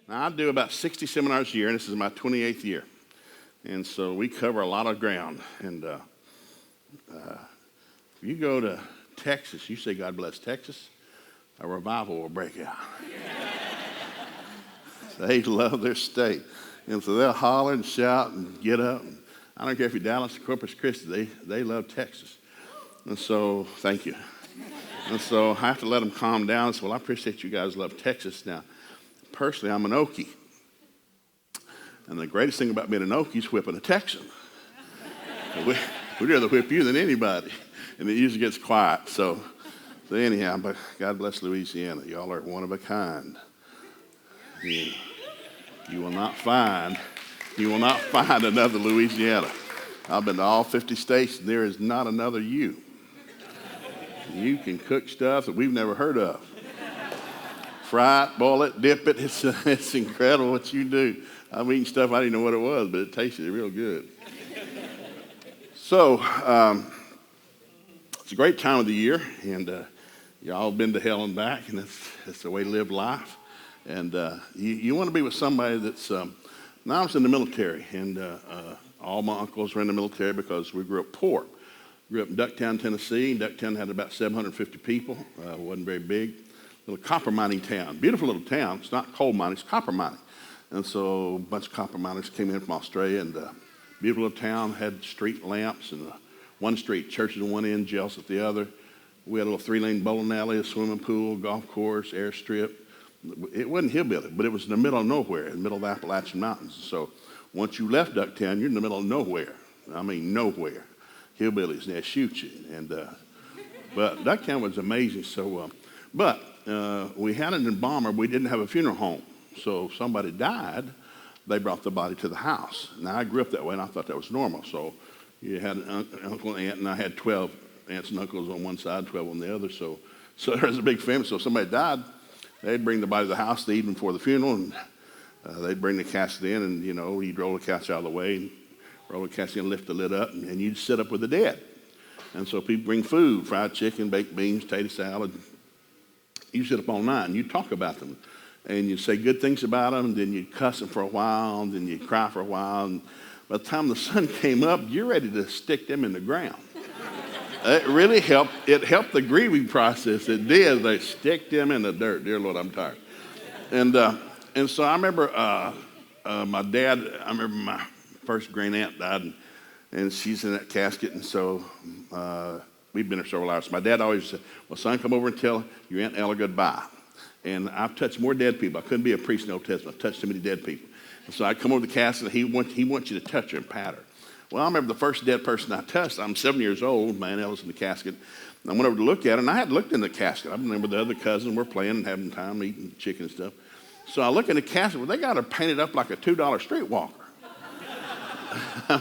Now, I do about 60 seminars a year, and this is my 28th year. And so we cover a lot of ground. And if you go to Texas, you say, God bless Texas, a revival will break out. They love their state. And so they'll holler and shout and get up. And I don't care if you're Dallas or Corpus Christi, they love Texas. And so, thank you. And so I have to let them calm down. I said, well, I appreciate you guys love Texas. Now, personally, I'm an Okie. And the greatest thing about being an Okie is whipping a Texan. We'd rather whip you than anybody. And it usually gets quiet. So anyhow, but God bless Louisiana. Y'all are one of a kind. You will not find another Louisiana. I've been to all 50 states, and there is not another you. You can cook stuff that we've never heard of. Fry it, boil it, dip it. It's incredible what you do. I'm eating stuff I didn't know what it was, but it tasted real good. So, it's a great time of the year, and y'all been to hell and back, and it's the way to live life. And you want to be with somebody that's, now I was in the military, and all my uncles were in the military because we grew up poor. Grew up in Ducktown, Tennessee. Ducktown had about 750 people. Wasn't very big. Little copper mining town. Beautiful little town. It's not coal mining, it's copper mining. And so a bunch of copper miners came in from Australia, and beautiful little town, had street lamps, and one street, churches on one end, jails at the other. We had a little 3-lane bowling alley, a swimming pool, golf course, airstrip. It wasn't hillbilly, but it was in the middle of nowhere, in the middle of the Appalachian Mountains. So once you left Ducktown, you're in the middle of nowhere. I mean, nowhere. Hillbillies, and they'll shoot you. And but Ducktown was amazing. So, we had an embalmer. We didn't have a funeral home. So if somebody died, they brought the body to the house. Now, I grew up that way, and I thought that was normal. So you had an uncle and aunt, and I had 12 aunts and uncles on one side, 12 on the other. So there was a big family. So if somebody died, they'd bring the body to the house the evening before the funeral, and they'd bring the casket in, and, you'd roll the casket out of the way, and roll the casket in, lift the lid up, and you'd sit up with the dead. And so people bring food, fried chicken, baked beans, potato salad. You sit up all night, and you talk about them. And you'd say good things about them, and then you'd cuss them for a while, and then you'd cry for a while. And by the time the sun came up, you're ready to stick them in the ground. It really helped. It helped the grieving process. It did. They stick them in the dirt. Dear Lord, I'm tired. And so I remember my dad. I remember my first great aunt died, and she's in that casket. And so we've been there several hours. My dad always said, "Well, son, come over and tell your Aunt Ella goodbye." And I've touched more dead people. I couldn't be a priest in the Old Testament. I've touched too many dead people. And so I'd come over to the casket, and he wants you to touch her and pat her. Well, I remember the first dead person I touched. I'm 7 years old. My Aunt Ella's in the casket. And I went over to look at her, and I had looked in the casket. I remember the other cousins were playing and having time, eating chicken and stuff. So I look in the casket. Well, they got her painted up like a $2 streetwalker.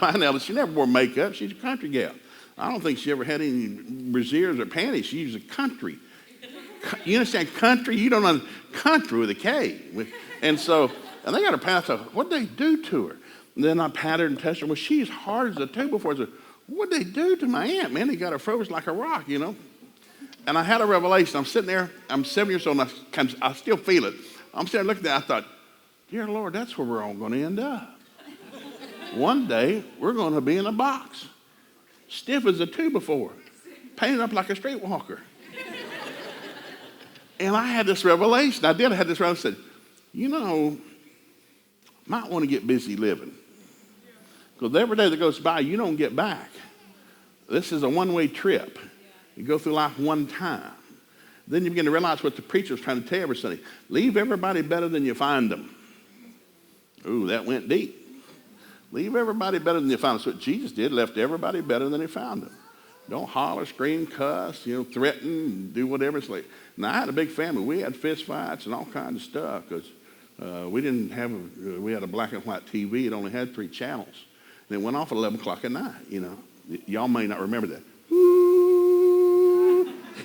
My Aunt Ella, she never wore makeup. She's a country gal. I don't think she ever had any brassieres or panties. She was a country. You understand country? You don't know country with a K. And they got her painted up. What'd they do to her? And then I patted her and touched her. Well, she's hard as a table before. I said, what'd they do to my aunt, man? They got her froze like a rock, And I had a revelation. I'm sitting there. I'm 7 years old, and I still feel it. I'm sitting there looking at it. I thought, dear Lord, that's where we're all going to end up. One day, we're going to be in a box, stiff as a 2x4, painted up like a streetwalker. And I had this revelation. I had this revelation. I said, might want to get busy living. Because every day that goes by, you don't get back. This is a one-way trip. You go through life one time. Then you begin to realize what the preacher was trying to tell you every Sunday. Leave everybody better than you find them. Ooh, that went deep. Leave everybody better than you found them. That's what Jesus did, left everybody better than he found them. Don't holler, scream, cuss, threaten, do whatever. It's like, now, I had a big family. We had fist fights and all kinds of stuff because we had a black and white TV. It only had 3 channels. And it went off at 11 o'clock at night, Y'all may not remember that.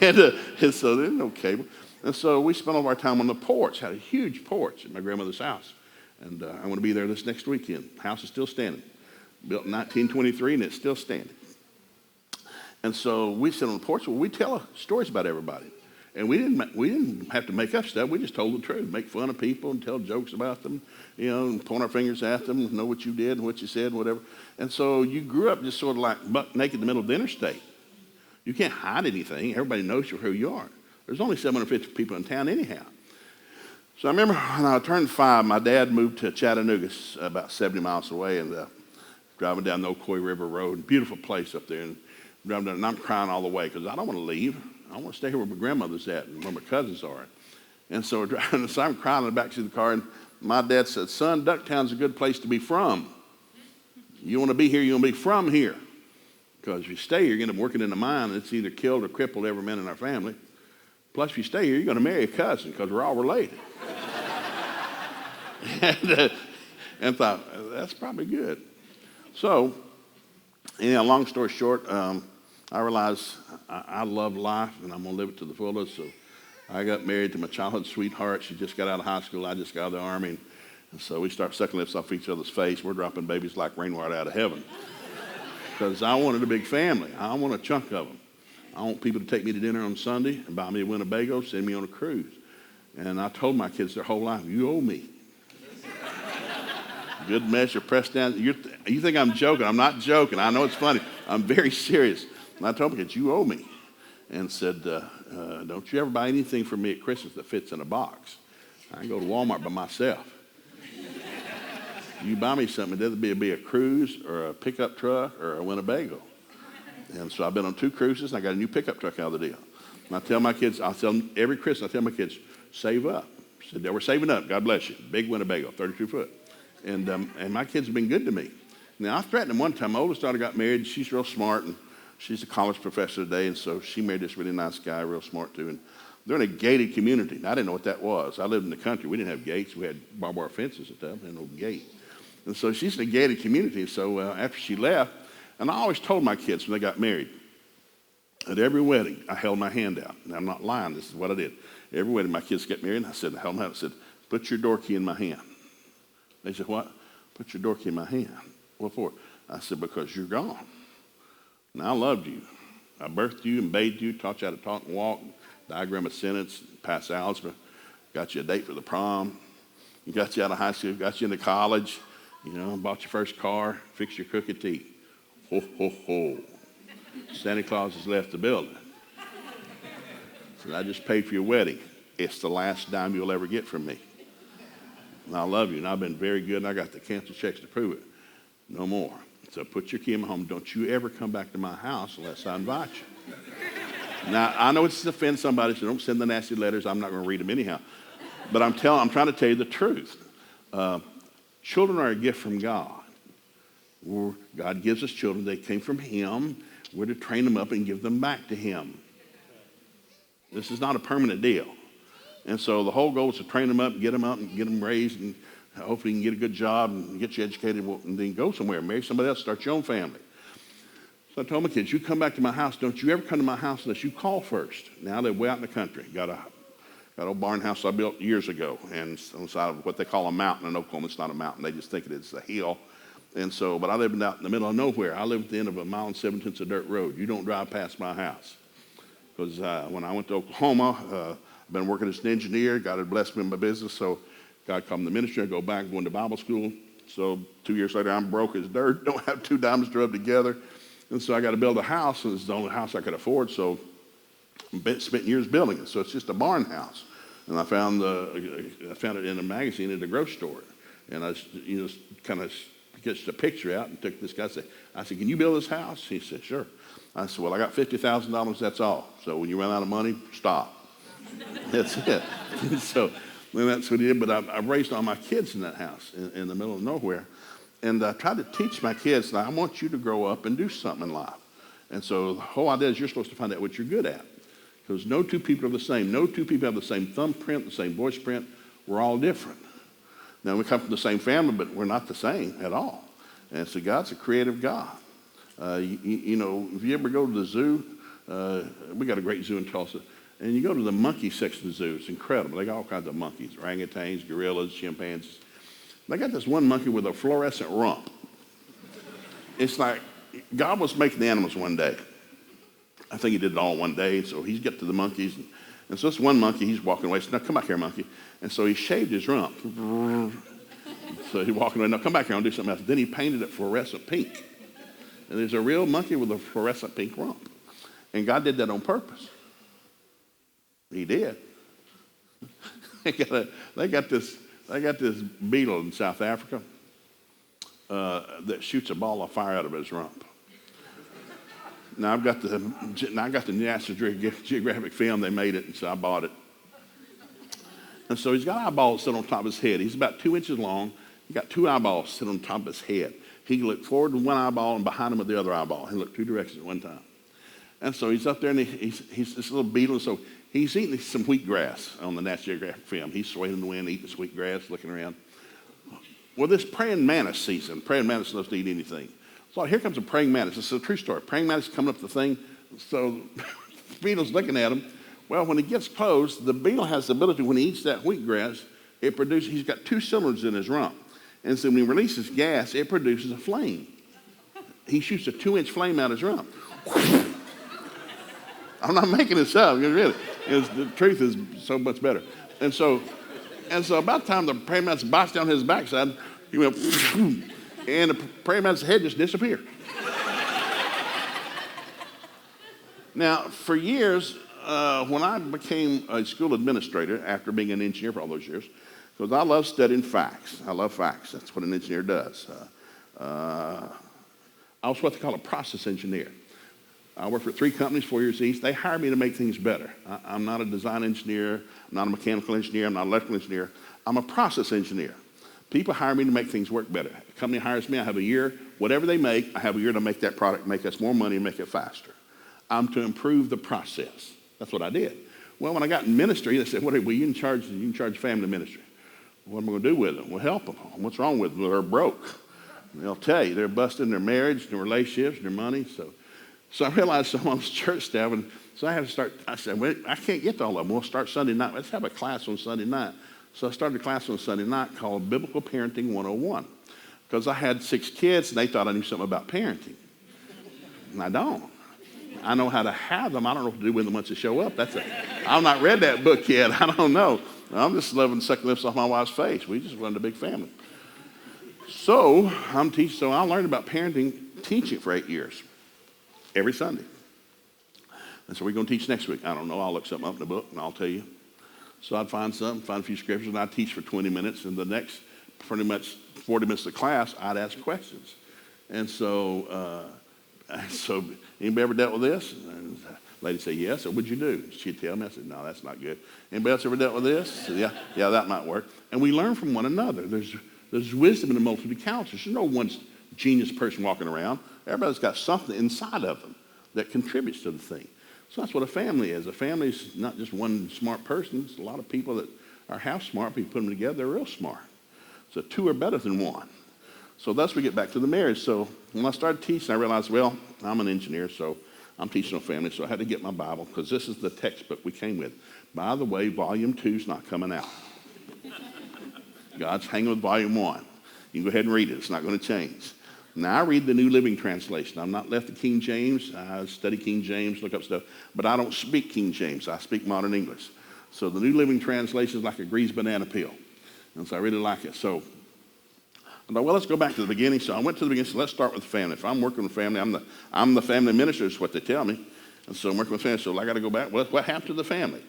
And so there's no cable. And so we spent all of our time on the porch, had a huge porch at my grandmother's house. And I'm going to be there this next weekend. The house is still standing. Built in 1923, and it's still standing. And so we sit on the porch. Well, we tell stories about everybody. And we didn't have to make up stuff. We just told the truth, make fun of people and tell jokes about them, and point our fingers at them, know what you did and what you said, whatever. And so you grew up just sort of like buck naked in the middle of the interstate. You can't hide anything. Everybody knows who you are. There's only 750 people in town anyhow. So I remember when I turned 5, my dad moved to Chattanooga, about 70 miles away, and driving down the Ocoee River Road, beautiful place up there, and driving down, and I'm crying all the way because I don't want to leave. I want to stay here where my grandmother's at and where my cousins are. And so, so I'm crying in the backseat of the car, and my dad said, "Son, Ducktown's a good place to be from. You want to be here, you want to be from here. Because if you stay here, you're going to be working in the mine, and it's either killed or crippled every man in our family. Plus, if you stay here, you're going to marry a cousin because we're all related." and thought, that's probably good. So, long story short, I realized I love life, and I'm going to live it to the fullest. So I got married to my childhood sweetheart. She just got out of high school. I just got out of the Army. And so we start sucking lips off each other's face. We're dropping babies like rainwater out of heaven. Because I wanted a big family. I want a chunk of them. I want people to take me to dinner on Sunday and buy me a Winnebago, send me on a cruise. And I told my kids their whole life, you owe me. Good measure, pressed down. You think I'm joking. I'm not joking. I know it's funny. I'm very serious. And I told my kids, you owe me. And said, don't you ever buy anything for me at Christmas that fits in a box. I can go to Walmart by myself. You buy me something, it'll be a cruise or a pickup truck or a Winnebago. And so I've been on 2 cruises, and I got a new pickup truck out of the deal. And I tell my kids, I'll tell them every Christmas, I tell my kids, save up. I said, we're saving up. God bless you. Big Winnebago, 32 foot. And my kids have been good to me. Now, I threatened them one time. My oldest daughter got married. She's real smart, and she's a college professor today, and so she married this really nice guy, real smart too. And they're in a gated community. And I didn't know what that was. I lived in the country. We didn't have gates. We had barbed wire fences and stuff, and no gate. And so she's in a gated community. So after she left, and I always told my kids when they got married, at every wedding, I held my hand out. And I'm not lying. This is what I did. Every wedding, my kids get married, and I held my hand. I said, put your door key in my hand. They said, what? Put your door key in my hand. What for? I said, because you're gone. And I loved you. I birthed you and bathed you, taught you how to talk and walk, diagram a sentence, pass algebra, got you a date for the prom, got you out of high school, got you into college, bought your first car, fixed your crooked teeth. Ho, ho, ho. Santa Claus has left the building. So I just paid for your wedding. It's the last dime you'll ever get from me. And I love you, and I've been very good, and I got the canceled checks to prove it. No more. So put your key in my home. Don't you ever come back to my house unless I invite you. Now, I know it's to offend somebody, so don't send the nasty letters. I'm not going to read them anyhow. But I'm trying to tell you the truth. Children are a gift from God. God gives us children. They came from Him. We're to train them up and give them back to Him. This is not a permanent deal. And so the whole goal is to train them up and get them raised, and hopefully you can get a good job and get you educated and then go somewhere, marry somebody else, start your own family. So I told my kids, you come back to my house, don't you ever come to my house unless you call first. Now I live way out in the country. Got an old barn house I built years ago, and on the side of what they call a mountain in Oklahoma. It's not a mountain. They just think it's a hill. And so, but I live out in the middle of nowhere. I live at the end of a 1 7/10 miles of dirt road. You don't drive past my house. Because when I went to Oklahoma, I've been working as an engineer. God had blessed me in my business, so God called me to the ministry. I go back, going to Bible school. So 2 years later, I'm broke as dirt. Don't have 2 diamonds to rub together. And so I got to build a house, and it's the only house I could afford. So I spent years building it. So it's just a barn house. And I found it in a magazine at a grocery store. And I kind of sketched a picture out and took this guy. I said, can you build this house? He said, sure. I said, well, I got $50,000. That's all. So when you run out of money, stop. That's it. So then that's what he did. But I raised all my kids in that house in the middle of nowhere. And I tried to teach my kids, I want you to grow up and do something in life. And so the whole idea is you're supposed to find out what you're good at. Because no 2 people are the same. No 2 people have the same thumbprint, the same voice print. We're all different. Now, we come from the same family, but we're not the same at all. And so God's a creative God. If you ever go to the zoo, we got a great zoo in Tulsa, and you go to the monkey section of the zoo, it's incredible. They got all kinds of monkeys, orangutans, gorillas, chimpanzees. They got this one monkey with a fluorescent rump. It's like God was making the animals one day, I think he did it all one day. So he's get to the monkeys. And so this one monkey, he's walking away. He said, now come back here, monkey. And so he shaved his rump. So he's walking away. Now come back here, I'll do something else. Then he painted it fluorescent pink. And there's a real monkey with a fluorescent pink rump. And God did that on purpose. He did. They got this beetle in South Africa that shoots a ball of fire out of his rump. Now I got the National Geographic film. They made it, and so I bought it. And so he's got eyeballs sitting on top of his head. He's about 2 inches long. He got 2 eyeballs sitting on top of his head. He can look forward with one eyeball and behind him with the other eyeball. He looked 2 directions at one time. And so he's up there, and he's this little beetle. So he's eating some wheatgrass on the National Geographic film. He's swaying in the wind, eating this wheatgrass, looking around. Well, this praying mantis sees him. Praying mantis loves to eat anything. So here comes a praying mantis. This is a true story. Praying mantis coming up the thing. So the beetle's looking at him. Well, when he gets close, the beetle has the ability, when he eats that wheatgrass, he's got 2 cylinders in his rump. And so when he releases gas, it produces a flame. He shoots a 2-inch flame out of his rump. I'm not making this up, really. The truth is so much better. And so about the time the praying mantis bites down his backside, he went, and the praying mantis' head just disappeared. Now, for years, when I became a school administrator after being an engineer for all those years, because I love studying facts. I love facts. That's what an engineer does. I was what they call a process engineer. I worked for 3 companies, 4 years each. They hired me to make things better. I'm not a design engineer. I'm not a mechanical engineer. I'm not an electrical engineer. I'm a process engineer. People hire me to make things work better. The company hires me. I have a year. Whatever they make, I have a year to make that product, make us more money, and make it faster. I'm to improve the process. That's what I did. Well, when I got in ministry, they said, "What are you in charge? You in charge of family ministry? What am I going to do with them? Well, help them. What's wrong with them? Well, they're broke. And they'll tell you they're busting their marriage, their relationships, their money." So I realized someone was church staff, and so I had to start. I said, "Well, I can't get to all of them. We'll start Sunday night. Let's have a class on Sunday night." So I started a class on Sunday night called Biblical Parenting 101, because I had 6 kids, and they thought I knew something about parenting. And I don't. I know how to have them. I don't know what to do with them once they show up. I've not read that book yet. I don't know. I'm just loving sucking lips off my wife's face. We just run a big family. So I'm teaching. So I learned about parenting, teaching for 8 years, every Sunday. And so we're going to teach next week. I don't know. I'll look something up in the book, and I'll tell you. So I'd find a few scriptures, and I'd teach for 20 minutes. And the next pretty much 40 minutes of class, I'd ask questions. And so anybody ever dealt with this? And the lady said, "Yes." So what'd you do? She'd tell me. I said, "No, that's not good." Anybody else ever dealt with this? Said, yeah, that might work. And we learn from one another. There's wisdom in the multitude of counselors. There's no one genius person walking around. Everybody's got something inside of them that contributes to the thing. So that's what a family is. A family is not just one smart person. It's a lot of people that are half smart, but you put them together, they're real smart. So 2 are better than 1. So thus we get back to the marriage. So when I started teaching, I realized, well, I'm an engineer, so I'm teaching on family. So I had to get my Bible, because this is the textbook we came with. By the way, volume 2 is not coming out. God's hanging with volume 1. You can go ahead and read it. It's not going to change. Now I read the New Living Translation. I'm not left to King James. I study King James, look up stuff. But I don't speak King James. I speak modern English. So the New Living Translation is like a greased banana peel. And so I really like it. So I thought, well, let's go back to the beginning. So I went to the beginning. So let's start with the family. If I'm working with family, I'm the family minister is what they tell me. And so I'm working with family. So I got to go back. Well, what happened to the family?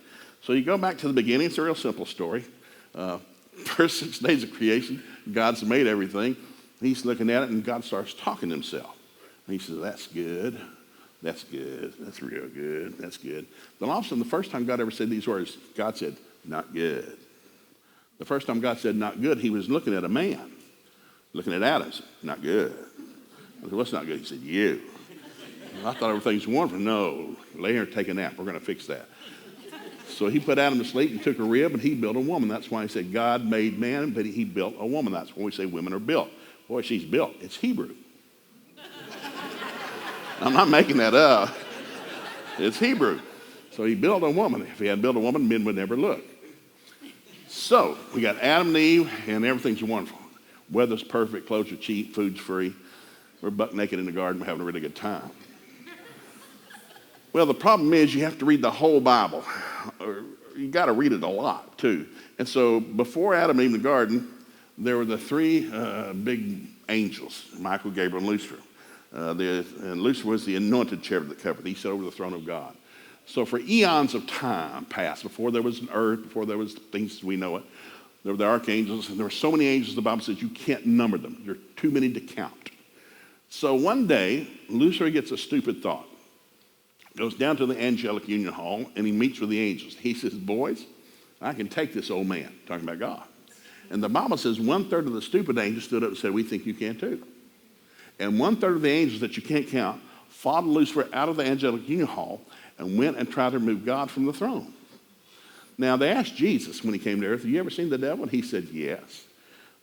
So you go back to the beginning. It's a real simple story. First 6 days of creation, God's made everything. He's looking at it, and God starts talking to himself. And he says, "That's good. That's good. That's real good. That's good." Then all of a sudden, the first time God ever said these words, God said, "Not good." The first time God said, "Not good," he was looking at a man. Looking at Adam, said, "Not good." I said, "What's not good?" He said, "You." I thought everything's wonderful. No, lay here and take a nap. We're going to fix that. So he put Adam to sleep and took a rib, and he built a woman. That's why he said God made man, but he built a woman. That's when we say women are built. Boy, she's built. It's Hebrew. I'm not making that up. It's Hebrew. So he built a woman. If he hadn't built a woman, men would never look. So we got Adam and Eve, and everything's wonderful. Weather's perfect, clothes are cheap, food's free. We're buck naked in the garden, we're having a really good time. Well, the problem is you have to read the whole Bible. Or you got to read it a lot, too. And so before Adam and Eve in the garden, there were the three big angels, Michael, Gabriel, and Lucifer. And Lucifer was the anointed cherub that covered. He sat over the throne of God. So for eons of time passed, before there was an earth, before there was things as we know it, there were the archangels, and there were so many angels, the Bible says you can't number them. There are too many to count. So one day, Lucifer gets a stupid thought. Goes down to the angelic union hall, and he meets with the angels. He says, boys, I can take this old man, talking about God. And the Bible says 1/3 of the stupid angels stood up and said, we think you can too. And 1/3 of the angels that you can't count followed Lucifer out of the angelic union hall and went and tried to remove God from the throne. Now, they asked Jesus when he came to earth, have you ever seen the devil? And he said, yes.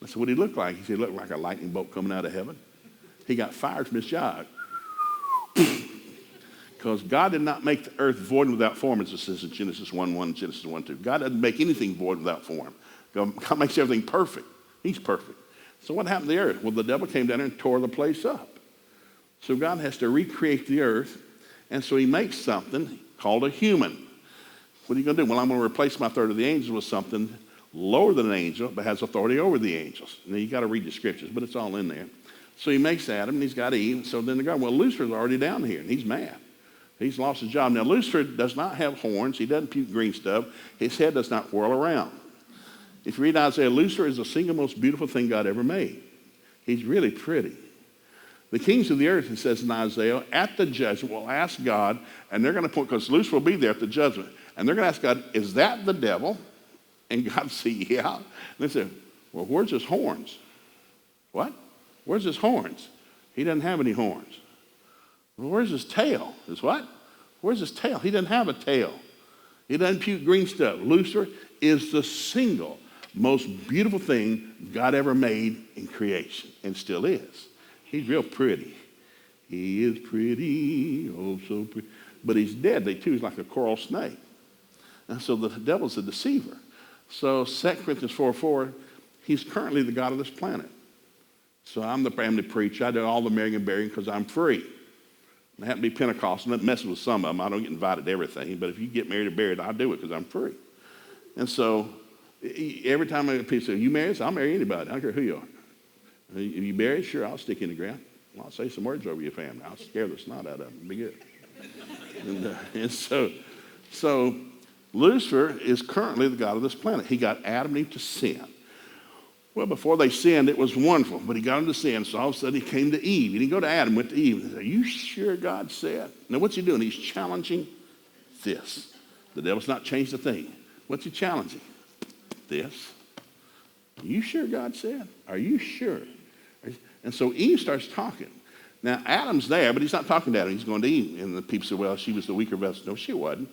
I said, what did he look like? He said, he looked like a lightning bolt coming out of heaven. He got fired from his job. Because God did not make the earth void and without form, as it says in Genesis 1:1, Genesis 1:2. God doesn't make anything void without form. God makes everything perfect. He's perfect. So what happened to the earth? Well, the devil came down there and tore the place up. So God has to recreate the earth, and so he makes something called a human. What are you going to do? Well, I'm going to replace my third of the angels with something lower than an angel, but has authority over the angels. Now, you got to read the scriptures, but it's all in there. So he makes Adam, and he's got Eve. So then the God, well, Lucifer's already down here, and he's mad. He's lost his job. Now, Lucifer does not have horns. He doesn't puke green stuff. His head does not whirl around. If you read Isaiah, Lucifer is the single most beautiful thing God ever made. He's really pretty. The kings of the earth, it says in Isaiah, at the judgment will ask God, and they're going to point, because Lucifer will be there at the judgment, and they're going to ask God, is that the devil? And God said, yeah. And they said, well, where's his horns? What? Where's his horns? He doesn't have any horns. Well, where's his tail? His what? Where's his tail? He doesn't have a tail. He doesn't puke green stuff. Lucifer is the single most beautiful thing God ever made in creation, and still is. He's real pretty. He is pretty, oh so pretty. But he's deadly too. He's like a coral snake. And so the devil's a deceiver. So 2 Corinthians 4:4, he's currently the god of this planet. So I'm the family preacher. I do all the marrying and burying because I'm free. I happen to be Pentecostal. I'm messing with some of them. I don't get invited to everything. But if you get married or buried, I'll do it because I'm free. And so every time people say, you married? I'll marry anybody. I don't care who you are. If you buried, sure, I'll stick in the ground. I'll say some words over your family. I'll scare the snot out of them. It'll be good. and so Lucifer is currently the god of this planet. He got Adam and Eve to sin. Well, before they sinned, it was wonderful. But he got them to sin, so all of a sudden he came to Eve. He didn't go to Adam, went to Eve. And he said, are you sure God said? Now, what's he doing? He's challenging this. The devil's not changed a thing. What's he challenging? This. Are you sure God said? Are you sure? And so Eve starts talking. Now, Adam's there, but he's not talking to Adam. He's going to Eve. And the people say, well, she was the weaker vessel. No, she wasn't.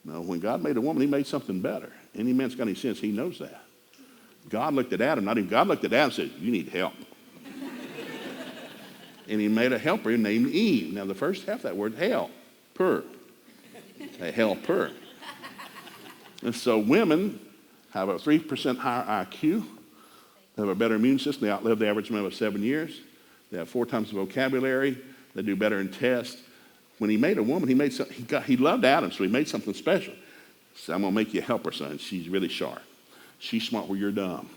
No, when God made a woman, he made something better. Any man's got any sense, he knows that. God looked at Adam, not even God looked at Adam and said, you need help. And he made a helper named Eve. Now, the first half of that word, helper. A helper. And so women have a 3% higher IQ. They have a better immune system. They outlive the average man of 7 years. They have 4 times the vocabulary. They do better in tests. When he made a woman, he loved Adam, so he made something special. He said, I'm going to make you a helper, son. She's really sharp. She's smart where you're dumb.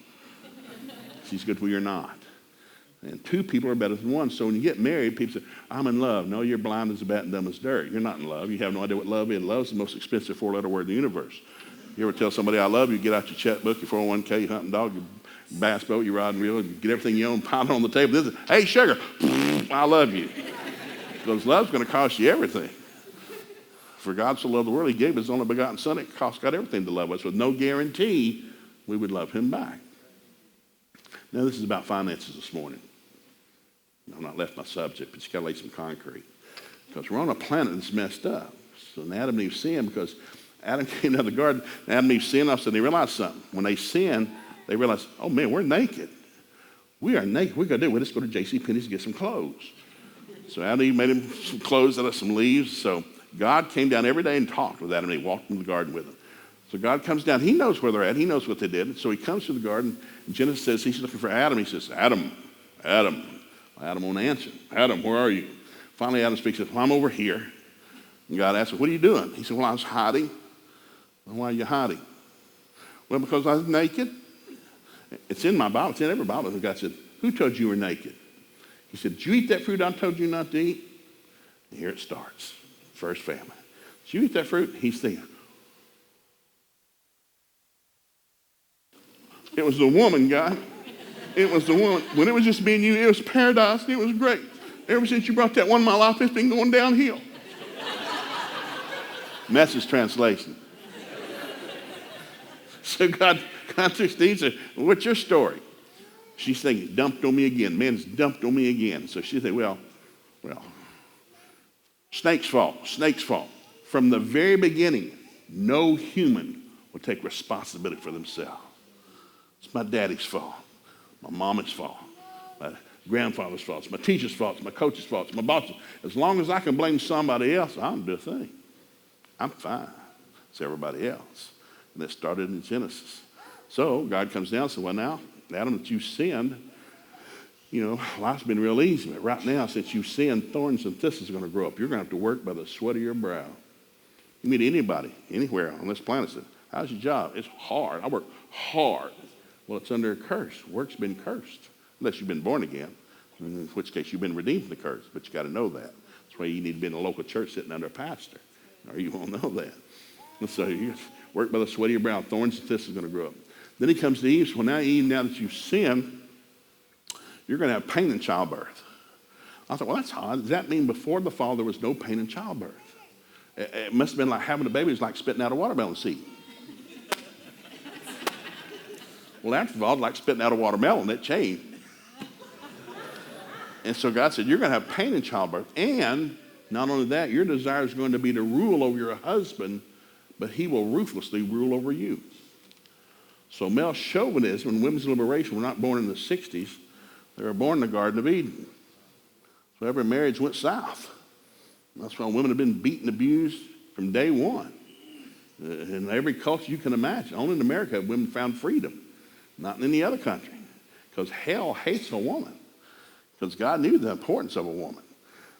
She's good where you're not. And 2 people are better than 1. So when you get married, people say, I'm in love. No, you're blind as a bat and dumb as dirt. You're not in love. You have no idea what love is. Love is the most expensive 4-letter word in the universe. You ever tell somebody I love you, get out your checkbook, your 401k, your hunting dog, your bass boat, your rod and reel, you get everything you own, pile it on the table. This is, hey, sugar, I love you. Because love's going to cost you everything. For God so loved the world, he gave his only begotten son. It cost God everything to love us with no guarantee we would love him back. Now, this is about finances this morning. I've not left my subject, but you got to lay some concrete. Because we're on a planet that's messed up. So Adam and Eve sinned because Adam came out of the garden. And Adam and Eve sinned. All of a sudden, they realized something. When they sinned, they realized, oh, man, we're naked. We are naked. We're going to do it. Let's go to JCPenney's and get some clothes. So Adam and Eve made him some clothes out of some leaves. So God came down every day and talked with Adam and Eve, walked in the garden with them. So God comes down. He knows where they're at. He knows what they did. So he comes to the garden. And Genesis says he's looking for Adam. He says, Adam. Adam won't answer. Adam, where are you? Finally, Adam speaks and says, well, I'm over here. And God asked him, what are you doing? He said, well, I was hiding. Well, why are you hiding? Well, because I was naked. It's in my Bible. It's in every Bible. And God said, who told you were naked? He said, did you eat that fruit I told you not to eat? And here it starts. First family. Did you eat that fruit? He's thinking. It was the woman, God. It was the woman. When it was just me and you, it was paradise. It was great. Ever since you brought that one in my life, it's been going downhill. Message translation. So God took Steve and said, well, what's your story? She's thinking, dumped on me again. Man's dumped on me again. So she said, well, snake's fault. From the very beginning, no human will take responsibility for themselves. It's my daddy's fault, my mama's fault, my grandfather's fault, it's my teacher's fault, it's my coach's fault, it's my boss's. As long as I can blame somebody else, I don't do a thing. I'm fine. It's everybody else. And that started in Genesis. So God comes down and says, well, now, Adam, that you sinned, life's been real easy. But right now, since you sinned, thorns and thistles are going to grow up. You're going to have to work by the sweat of your brow. You meet anybody, anywhere on this planet, says, how's your job? It's hard. I work hard. Well, it's under a curse. Work's been cursed, unless you've been born again, in which case you've been redeemed from the curse. But you got to know that. That's why you need to be in a local church sitting under a pastor, or you won't know that. And so you work by the sweat of your brow. Thorns and thistles are going to grow up. Then he comes to Eve. So now, Eve, now that you've sinned, you're going to have pain in childbirth. I thought, well, that's odd. Does that mean before the fall there was no pain in childbirth? It must have been like having a baby. It was like spitting out a watermelon seed. Well, after the fall, it's like spitting out a watermelon. It changed. And so God said, you're going to have pain in childbirth. And not only that, your desire is going to be to rule over your husband, but he will ruthlessly rule over you. So male chauvinism and women's liberation were not born in the 60s. They were born in the Garden of Eden. So every marriage went south. That's why women have been beaten, abused from day one. In every culture you can imagine. Only in America have women found freedom. Not in any other country. Because hell hates a woman. Because God knew the importance of a woman.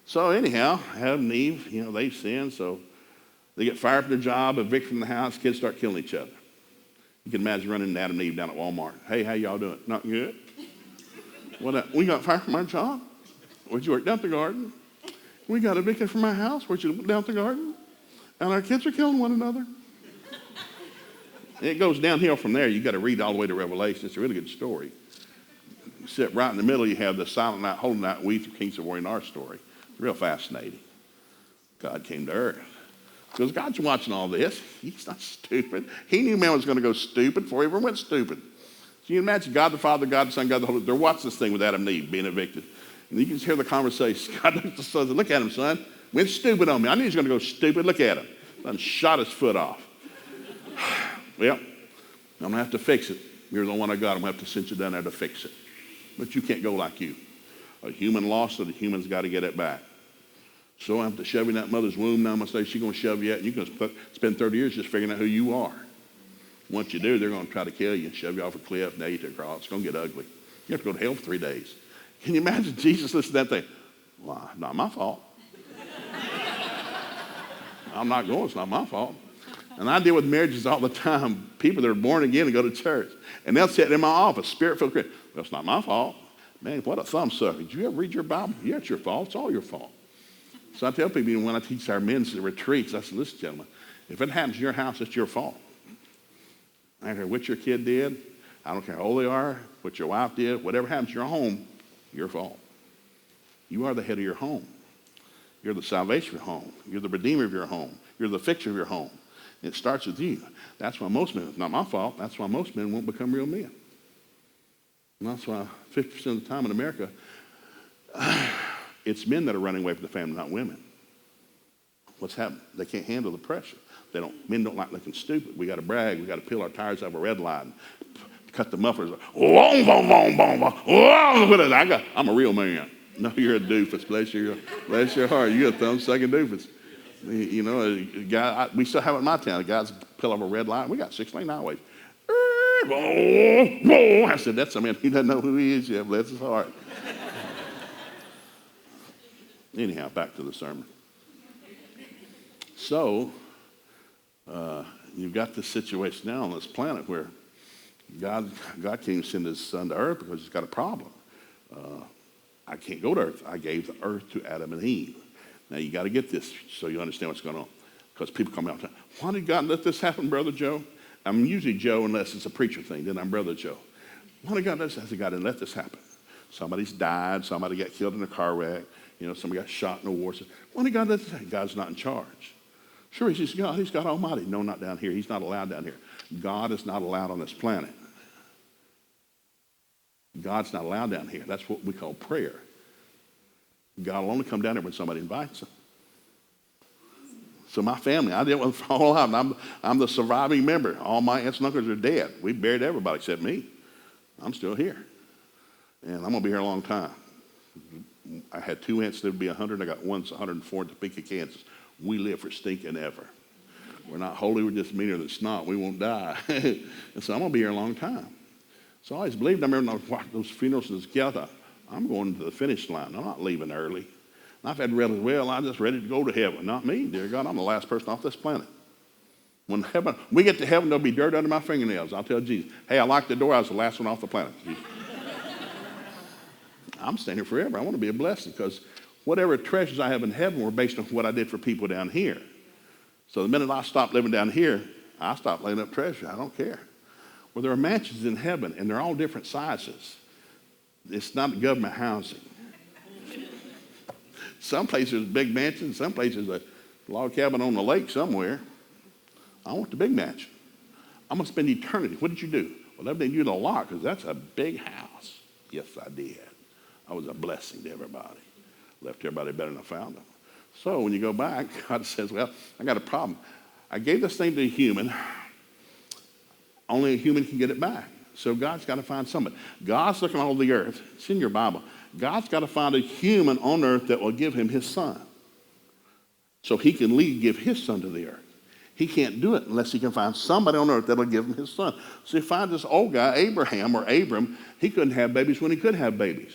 So anyhow, Adam and Eve, they sinned. So they get fired from their job, evicted from the house. Kids start killing each other. You can imagine running into Adam and Eve down at Walmart. Hey, how y'all doing? Not good. What? We got fired from our job? Where'd you work? Down at the garden. We got evicted from our house. Where'd you down at the garden? And our kids are killing one another. It goes downhill from there. You got to read all the way to Revelation. It's a really good story. Sit right in the middle, you have the Silent Night, Holy Night, We through Kings of War in our story. It's real fascinating. God came to earth. Because God's watching all this. He's not stupid. He knew man was going to go stupid before he ever went stupid. So you imagine God the Father, God the Son, God the Holy Spirit. They're watching this thing with Adam and Eve being evicted. And you can just hear the conversation. God looks at the son and says, look at him, son. Went stupid on me. I knew he was going to go stupid. Look at him. Son shot his foot off. Well, I'm going to have to fix it. You're the one I got. I'm going to have to send you down there to fix it. But you can't go like you. A human lost it. A human's got to get it back. So I have to shove you in that mother's womb. Now I'm going to say she's going to shove you out. And you're going to spend 30 years just figuring out who you are. Once you do, they're going to try to kill you and shove you off a cliff, nail you to a cross. It's going to get ugly. You have to go to hell for 3 days. Can you imagine Jesus listening to that thing? Well, not my fault. I'm not going. It's not my fault. And I deal with marriages all the time. People that are born again and go to church. And they'll sit in my office, spirit-filled Christian. Well, it's not my fault. Man, what a thumbsucker. Did you ever read your Bible? Yeah, it's your fault. It's all your fault. So I tell people, when I teach our men's retreats, I say, listen, gentlemen, if it happens in your house, it's your fault. I don't care what your kid did. I don't care how old they are, what your wife did. Whatever happens in your home, your fault. You are the head of your home. You're the salvation of your home. You're the redeemer of your home. You're the fixer of your home. It starts with you. That's why most men, it's not my fault, that's why most men won't become real men. And that's why 50% of the time in America, it's men that are running away from the family, not women. What's happened? They can't handle the pressure. Men don't like looking stupid. We got to brag. We got to peel our tires out of a red light and cut the mufflers. I'm a real man. No, you're a doofus. Bless your heart. You're a thumb-sucking doofus. You know, a guy, we still have it in my town. The guys pull off a red light. We got 6-lane highways. I said, that's a man. He doesn't know who he is yet. Bless his heart. Anyhow, back to the sermon. So you've got this situation now on this planet where God can't even send his son to earth because he's got a problem. I can't go to earth. I gave the earth to Adam and Eve. Now you got to get this so you understand what's going on. Because people come out and say, why did God let this happen, Brother Joe? I'm usually Joe unless it's a preacher thing. Then I'm Brother Joe. Why did God let this happen? I said, God didn't let this happen. Somebody's died. Somebody got killed in a car wreck. Somebody got shot in a war. Why did God let this happen? God's not in charge. Sure, he's God. He's God Almighty. No, not down here. He's not allowed down here. God is not allowed on this planet. God's not allowed down here. That's what we call prayer. God will only come down here when somebody invites him. So my family, I did one for all of them. I'm the surviving member. All my aunts and uncles are dead. We buried everybody except me. I'm still here. And I'm going to be here a long time. I had 2 aunts that would be 100. I got one that's 104 in Topeka, Kansas. We live for stinking ever. We're not holy. We're just meaner than snot. We won't die. And so I'm going to be here a long time. So I always believed, I remember when I watched those funerals as a kid, I thought, I'm going to the finish line. I'm not leaving early. And I've had relatives, well, I'm just ready to go to heaven. Not me, dear God. I'm the last person off this planet. When we get to heaven, there'll be dirt under my fingernails. I'll tell Jesus, hey, I locked the door. I was the last one off the planet. I'm staying here forever. I want to be a blessing because whatever treasures I have in heaven were based on what I did for people down here. So the minute I stopped living down here, I stopped laying up treasure. I don't care. Well, there are mansions in heaven, and they're all different sizes. It's not government housing. Some places big mansions, some places a log cabin on the lake somewhere. I want the big mansion. I'm going to spend eternity. What did you do? Well, I've been using a lot because that's a big house. Yes, I did. I was a blessing to everybody. Left everybody better than I found them. So when you go back, God says, well, I got a problem. I gave this thing to a human. Only a human can get it back. So God's got to find somebody. God's looking all over the earth. It's in your Bible. God's got to find a human on earth that will give him his son. So he can give his son to the earth. He can't do it unless he can find somebody on earth that will give him his son. So he finds this old guy, Abraham or Abram. He couldn't have babies when he could have babies.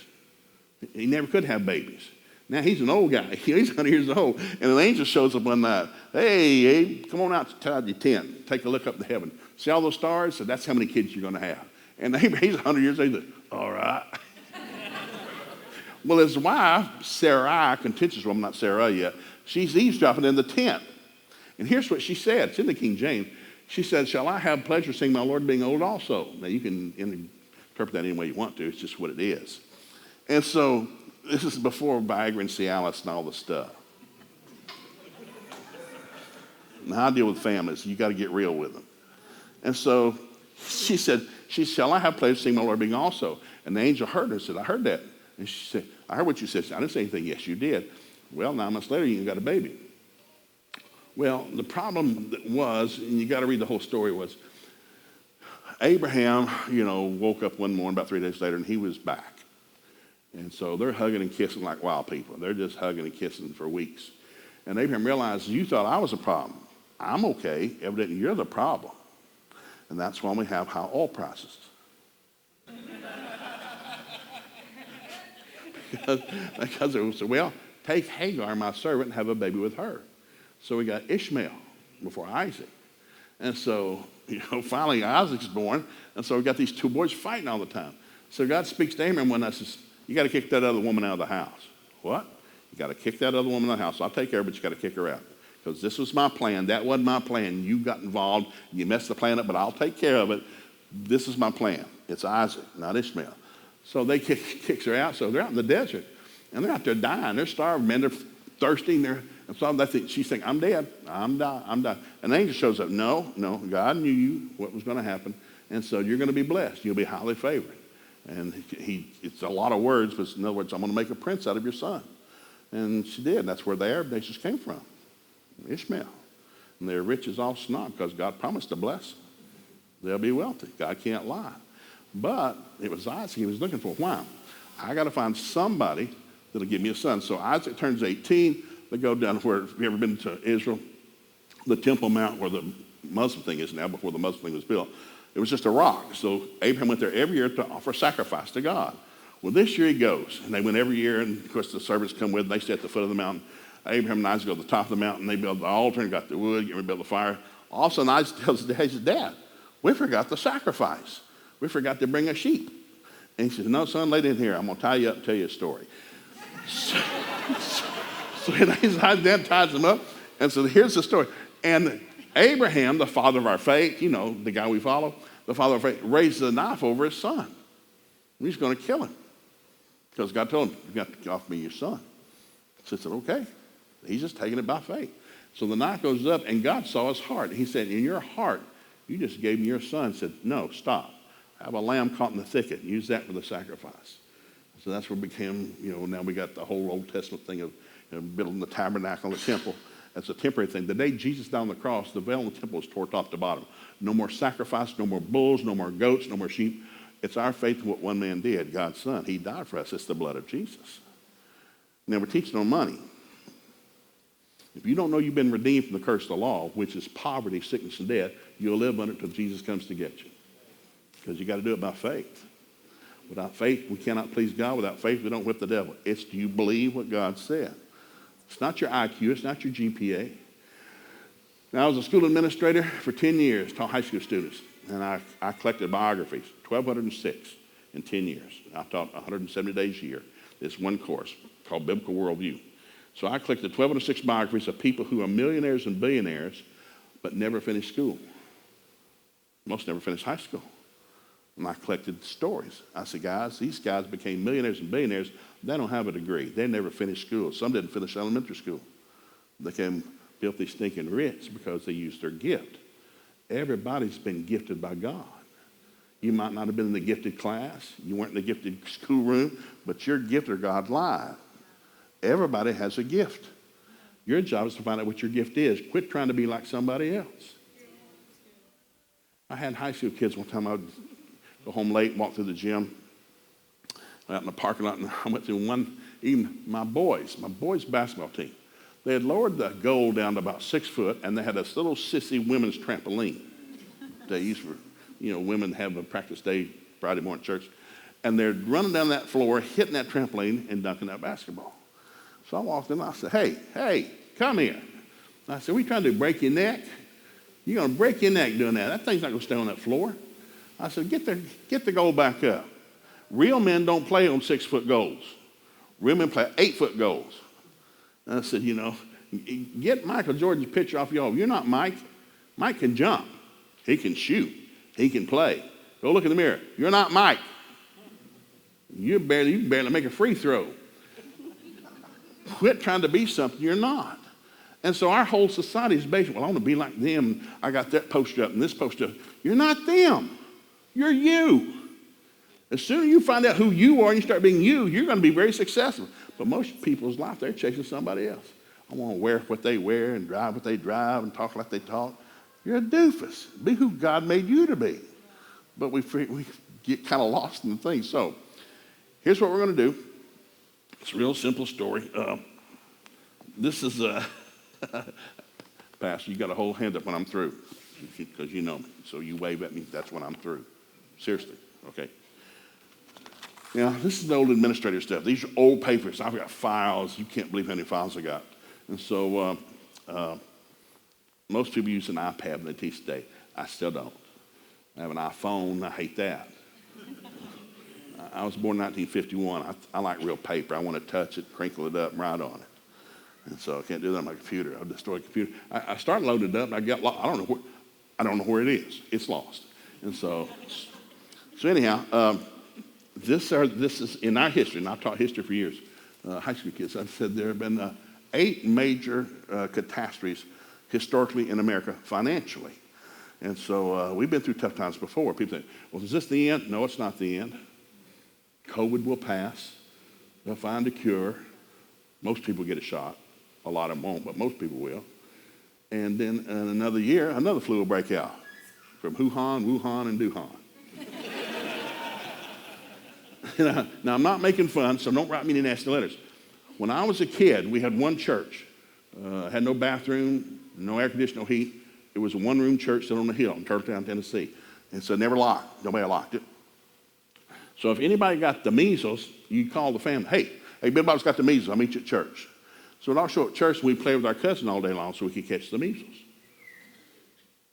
He never could have babies. Now he's an old guy. He's 100 years old. And an angel shows up one night. Hey, Abe, come on outside your tent. Take a look up to heaven. See all those stars? So that's how many kids you're going to have. And he's 100 years old. He said, all right. Well, his wife, Sarai, contentious woman, not Sarah yet, she's eavesdropping in the tent. And here's what she said. It's in the King James. She said, shall I have pleasure seeing my Lord being old also? Now, you can interpret that any way you want to. It's just what it is. And so this is before Viagra and Cialis and all the stuff. Now, I deal with families. You got to get real with them. And so she said, shall I have pleasure seeing my Lord being also? And the angel heard her and said, I heard that. And she said, I heard what you said. I didn't say anything. Yes, you did. Well, 9 months later, you got a baby. Well, the problem that was, and you got to read the whole story, was Abraham, woke up one morning about 3 days later, and he was back. And so they're hugging and kissing like wild people. They're just hugging and kissing for weeks. And Abraham realized, you thought I was a problem. I'm okay. Evidently, you're the problem. And that's why we have high oil prices. because it was, well, take Hagar, my servant, and have a baby with her. So we got Ishmael before Isaac. And so, finally Isaac's born. And so we got these 2 boys fighting all the time. So God speaks to Abraham one night and says, you got to kick that other woman out of the house. What? You got to kick that other woman out of the house. I'll take care of her, but you got to kick her out. Because this was my plan. That wasn't my plan. You got involved. You messed the plan up, but I'll take care of it. This is my plan. It's Isaac, not Ishmael. So they kicks her out. So they're out in the desert. And they're out there dying. They're starving, man. They're thirsty. And so she's thinking, I'm dead. I'm dying. And the angel shows up. No. God knew what was going to happen. And so you're going to be blessed. You'll be highly favored. And it's a lot of words, but in other words, I'm going to make a prince out of your son. And she did. That's where the Arab nations came from. Ishmael. And they're rich as all snot because God promised to bless them. They'll be wealthy. God can't lie. But it was Isaac he was looking for. Why? I got to find somebody that'll give me a son. So Isaac turns 18. They go down where, have you ever been to Israel? The Temple Mount where the Muslim thing is now, before the Muslim thing was built. It was just a rock. So Abraham went there every year to offer sacrifice to God. Well, this year he goes. And they went every year. And, of course, the servants come with them. They stay at the foot of the mountain. Abraham and Isaac go to the top of the mountain. They build the altar and got the wood, get ready to build the fire. All of a sudden, Isaac tells his dad, we forgot the sacrifice. We forgot to bring a sheep. And he says, no, son, lay in here. I'm going to tie you up and tell you a story. So his dad ties him up. And so here's the story. And Abraham, the father of our faith, the guy we follow, the father of faith, raised a knife over his son. He's going to kill him. Because God told him, you got to offer me your son. So he said, okay. He's just taking it by faith. So the knife goes up, and God saw his heart. He said, in your heart, you just gave me your son. He said, no, stop. Have a lamb caught in the thicket. Use that for the sacrifice. So that's where it became, now we got the whole Old Testament thing of building the tabernacle and the temple. That's a temporary thing. The day Jesus died on the cross, the veil in the temple was torn top to bottom. No more sacrifice, no more bulls, no more goats, no more sheep. It's our faith in what one man did, God's son. He died for us. It's the blood of Jesus. Now, we're teaching on money. If you don't know you've been redeemed from the curse of the law, which is poverty, sickness, and death, you'll live under it until Jesus comes to get you. Because you got to do it by faith. Without faith, we cannot please God. Without faith, we don't whip the devil. It's do you believe what God said? It's not your IQ. It's not your GPA. Now, I was a school administrator for 10 years, taught high school students. And I collected biographies, 1,206 in 10 years. I taught 170 days a year. This one course called Biblical Worldview. So I collected 1,206 biographies of people who are millionaires and billionaires but never finished school. Most never finished high school. And I collected stories. I said, guys, these guys became millionaires and billionaires. They don't have a degree. They never finished school. Some didn't finish elementary school. They became filthy, stinking rich because they used their gift. Everybody's been gifted by God. You might not have been in the gifted class. You weren't in the gifted schoolroom, but you're gifted or God live. Everybody has a gift. Your job is to find out what your gift is. Quit trying to be like somebody else. I had high school kids one time. I would go home late, walk through the gym, out in the parking lot, and I went through one, even my boys' basketball team. They had lowered the goal down to about 6 foot, and they had this little sissy women's trampoline. They used for, women have a practice day Friday morning church. And they're running down that floor, hitting that trampoline, and dunking that basketball. So I walked in, and I said, hey, come here. And I said, we trying to break your neck? You're going to break your neck doing that. That thing's not going to stay on that floor. I said, get the goal back up. Real men don't play on 6 foot goals. Real men play 8 foot goals. And I said, get Michael Jordan's picture off your home. You're not Mike. Mike can jump. He can shoot. He can play. Go look in the mirror. You're not Mike. You barely make a free throw. Quit trying to be something you're not. And so our whole society is based, well, I want to be like them. I got that poster up and this poster up. You're not them. You're you. As soon as you find out who you are and you start being you, you're going to be very successful. But most people's life, they're chasing somebody else. I want to wear what they wear and drive what they drive and talk like they talk. You're a doofus. Be who God made you to be. But we get kind of lost in the thing. So here's what we're going to do. It's a real simple story. This is Pastor, you got to hold hand up when I'm through because you know me. So you wave at me, that's when I'm through. Seriously, okay? Now, this is the old administrator stuff. These are old papers. I've got files. You can't believe how many files I got. And so most people use an iPad when they teach today. I still don't. I have an iPhone. I hate that. I was born in 1951. I like real paper. I want to touch it, crinkle it up, and write on it. And so I can't do that on my computer. I'll destroy the computer. I started loading it up, and I got lost. I don't know where it is. It's lost. And so anyhow, this is in our history, and I've taught history for years, high school kids. I've said there have been 8 major catastrophes historically in America financially. And so we've been through tough times before. People think, well, is this the end? No, it's not the end. COVID will pass. They'll find a cure. Most people get a shot. A lot of them won't, but most people will. And then in another year, another flu will break out from Wuhan, and Duhan. Now, I'm not making fun, so don't write me any nasty letters. When I was a kid, we had one church. Had no bathroom, no air conditioning, no heat. It was a one-room church still on the hill in Turtletown, Tennessee. And so never locked. Nobody locked it. So if anybody got the measles, you call the family. Hey, Bill Bob's got the measles. I'll meet you at church. So at our show at church, we play with our cousin all day long so we could catch the measles.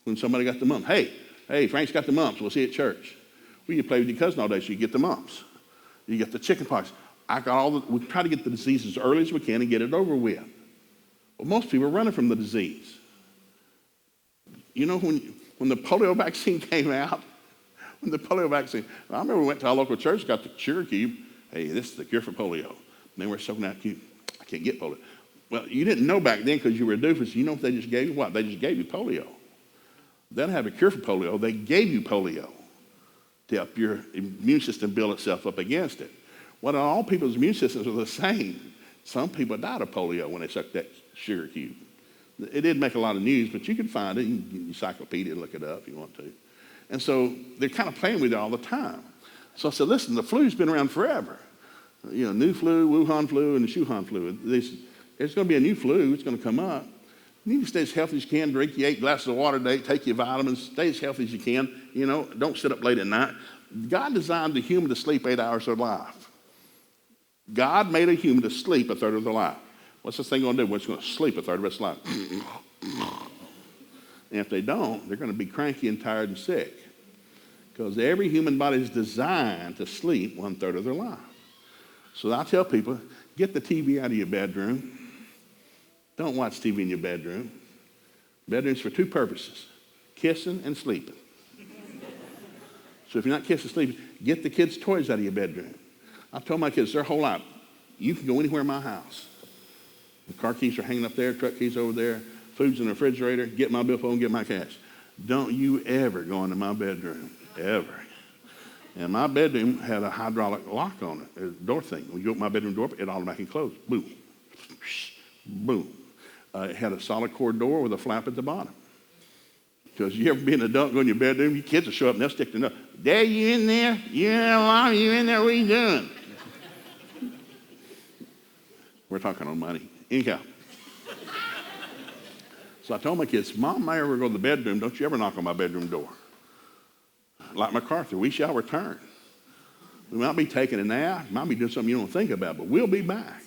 When somebody got the mumps, hey, Frank's got the mumps. We'll see you at church. Well, you play with your cousin all day so you get the mumps. You get the chicken pox. We try to get the disease as early as we can and get it over with. Well, most people are running from the disease. You know, when the polio vaccine came out, I remember we went to our local church, got the sugar cube. Hey, this is the cure for polio. And they were soaking that cube. I can't get polio. Well, you didn't know back then because you were a doofus. You know what they just gave you? What? They just gave you polio. They didn't have a cure for polio. They gave you polio to help your immune system build itself up against it. Well, all people's immune systems are the same. Some people died of polio when they sucked that sugar cube. It didn't make a lot of news, but you can find it. You can get encyclopedia and look it up if you want to. And so they're kind of playing with it all the time. So I said, listen, the flu's been around forever. You know, new flu, Wuhan flu, and the Shuhan flu. There's going to be a new flu. It's going to come up. You need to stay as healthy as you can. Drink your 8 glasses of water a day. Take your vitamins. Stay as healthy as you can. You know, don't sit up late at night. God designed the human to sleep 8 hours of life. God made a human to sleep a third of their life. What's this thing going to do? Well, it's going to sleep a third of its life. And if they don't, they're going to be cranky and tired and sick. Because every human body is designed to sleep 1/3 of their life. So I tell people, get the TV out of your bedroom. Don't watch TV in your bedroom. Bedroom's for 2 purposes, kissing and sleeping. So if you're not kissing and sleeping, get the kids' toys out of your bedroom. I've told my kids their whole life, you can go anywhere in my house. The car keys are hanging up there, truck keys over there, food's in the refrigerator, get my billfold, get my cash. Don't you ever go into my bedroom, ever. And my bedroom had a hydraulic lock on it, a door thing. When you open my bedroom door, it automatically closed. Boom. Boom. It had a solid core door with a flap at the bottom. Because you ever be an adult, go in your bedroom, your kids will show up and they'll stick their nose. Dad, you in there? You in there, Mom? You in there? What are you doing? We're talking on money. Anyhow. So I told my kids, Mom might ever go to the bedroom. Don't you ever knock on my bedroom door. Like MacArthur, we shall return. We might be taking a nap, might be doing something you don't think about, but we'll be back.